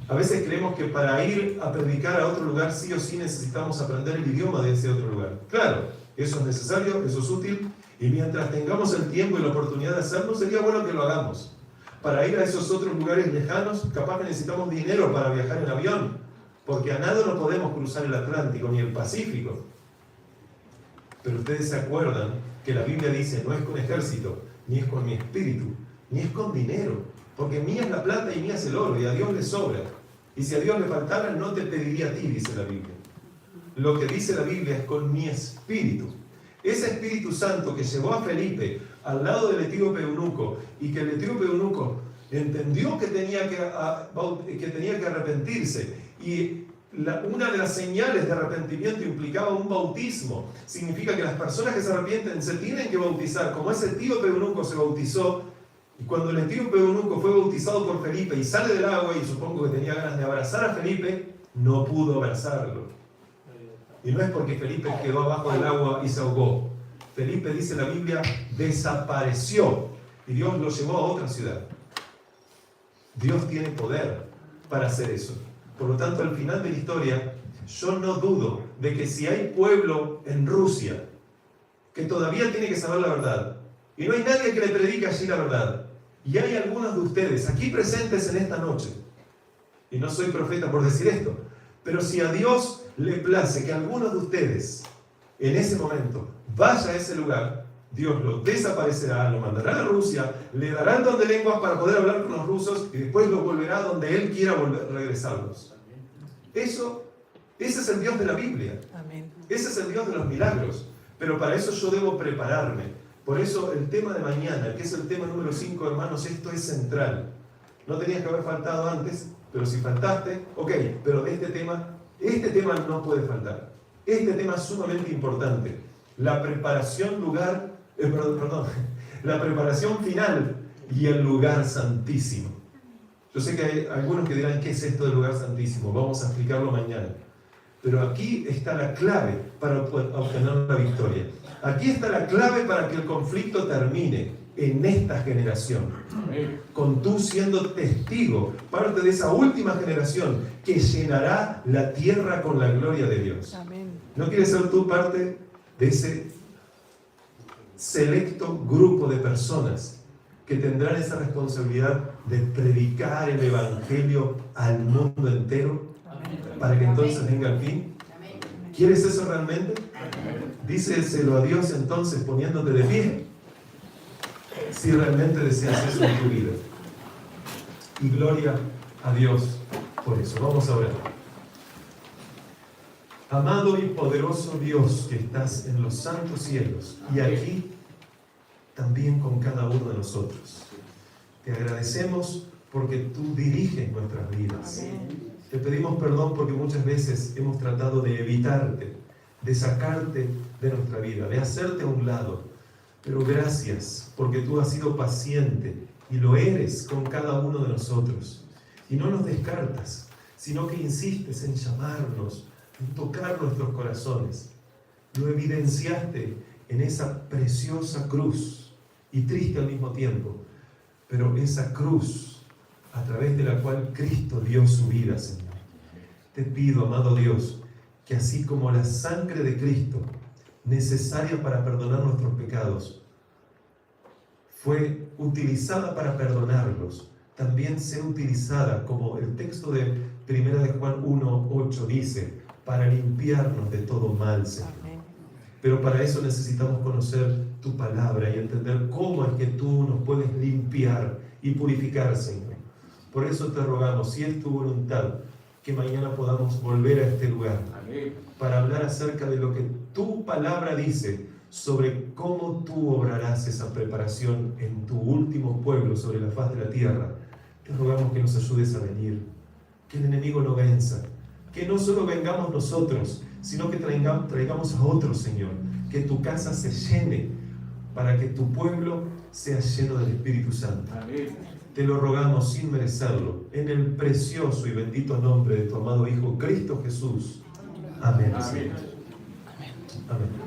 a veces creemos que para ir a predicar a otro lugar sí o sí necesitamos aprender el idioma de ese otro lugar. Claro, eso es necesario, eso es útil, y mientras tengamos el tiempo y la oportunidad de hacerlo, sería bueno que lo hagamos. Para ir a esos otros lugares lejanos, capaz que necesitamos dinero para viajar en avión, porque a nado no podemos cruzar el Atlántico ni el Pacífico. Pero ustedes se acuerdan que la Biblia dice, no es con ejército, ni es con mi espíritu, ni es con dinero, porque mía es la plata y mía es el oro, y a Dios le sobra. Y si a Dios le faltara, no te pediría a ti, dice la Biblia. Lo que dice la Biblia es con mi espíritu. Ese Espíritu Santo que llevó a Felipe al lado del etíope eunuco, y que el etíope eunuco entendió que tenía que arrepentirse, y una de las señales de arrepentimiento implicaba un bautismo. Significa que las personas que se arrepienten se tienen que bautizar, como ese etíope eunuco se bautizó. Y cuando el etíope eunuco fue bautizado por Felipe y sale del agua, y supongo que tenía ganas de abrazar a Felipe, no pudo abrazarlo. Y no es porque Felipe quedó abajo del agua y se ahogó. Felipe, dice la Biblia, desapareció y Dios lo llevó a otra ciudad. Dios tiene poder para hacer eso. Por lo tanto, al final de la historia, yo no dudo de que si hay pueblo en Rusia que todavía tiene que saber la verdad, y no hay nadie que le predique allí la verdad, y hay algunos de ustedes aquí presentes en esta noche, y no soy profeta por decir esto, pero si a Dios le place que algunos de ustedes en ese momento vaya a ese lugar, Dios lo desaparecerá, lo mandará a Rusia, le dará el don de lenguas para poder hablar con los rusos y después los volverá donde Él quiera regresarlos. Ese es el Dios de la Biblia. Amén. Ese es el Dios de los milagros. Pero para eso yo debo prepararme. Por eso el tema de mañana, que es el tema número 5, hermanos, esto es central. No tenías que haber faltado antes, pero si faltaste, ok, pero este tema no puede faltar. Este tema es sumamente importante. La preparación la preparación final y el lugar santísimo. Yo sé que hay algunos que dirán, ¿qué es esto del lugar santísimo? Vamos a explicarlo mañana. Pero aquí está la clave para obtener la victoria. Aquí está la clave para que el conflicto termine en esta generación. Con tú siendo testigo, parte de esa última generación que llenará la tierra con la gloria de Dios. Amén. ¿No quieres ser tú parte de ese selecto grupo de personas que tendrán esa responsabilidad de predicar el Evangelio al mundo entero para que entonces venga el fin? ¿Quieres eso realmente? Díselo a Dios entonces poniéndote de pie, si realmente deseas eso en tu vida. Y gloria a Dios por eso. Vamos a orar. Amado y poderoso Dios que estás en los santos cielos y aquí también con cada uno de nosotros, te agradecemos porque tú diriges nuestras vidas. Te pedimos perdón porque muchas veces hemos tratado de evitarte, de sacarte de nuestra vida, de hacerte a un lado. Pero gracias porque tú has sido paciente y lo eres con cada uno de nosotros. Y no nos descartas, sino que insistes en llamarnos, en tocar nuestros corazones. Lo evidenciaste en esa preciosa cruz, y triste al mismo tiempo, pero esa cruz a través de la cual Cristo dio su vida, Señor. Te pido, amado Dios, que así como la sangre de Cristo, necesaria para perdonar nuestros pecados, fue utilizada para perdonarlos, también sea utilizada, como el texto de 1 de Juan 1:8 dice, para limpiarnos de todo mal, Señor. Pero para eso necesitamos conocer tu palabra y entender cómo es que tú nos puedes limpiar y purificar, Señor. Por eso te rogamos, si es tu voluntad, que mañana podamos volver a este lugar para hablar acerca de lo que tu palabra dice sobre cómo tú obrarás esa preparación en tu último pueblo sobre la faz de la tierra. Te rogamos que nos ayudes a venir, que el enemigo no venza, que no solo vengamos nosotros, sino que traigamos a otros, Señor, que tu casa se llene para que tu pueblo sea lleno del Espíritu Santo. Amén. Te lo rogamos sin merecerlo, en el precioso y bendito nombre de tu amado Hijo Cristo Jesús. Amén. Amén. Amén.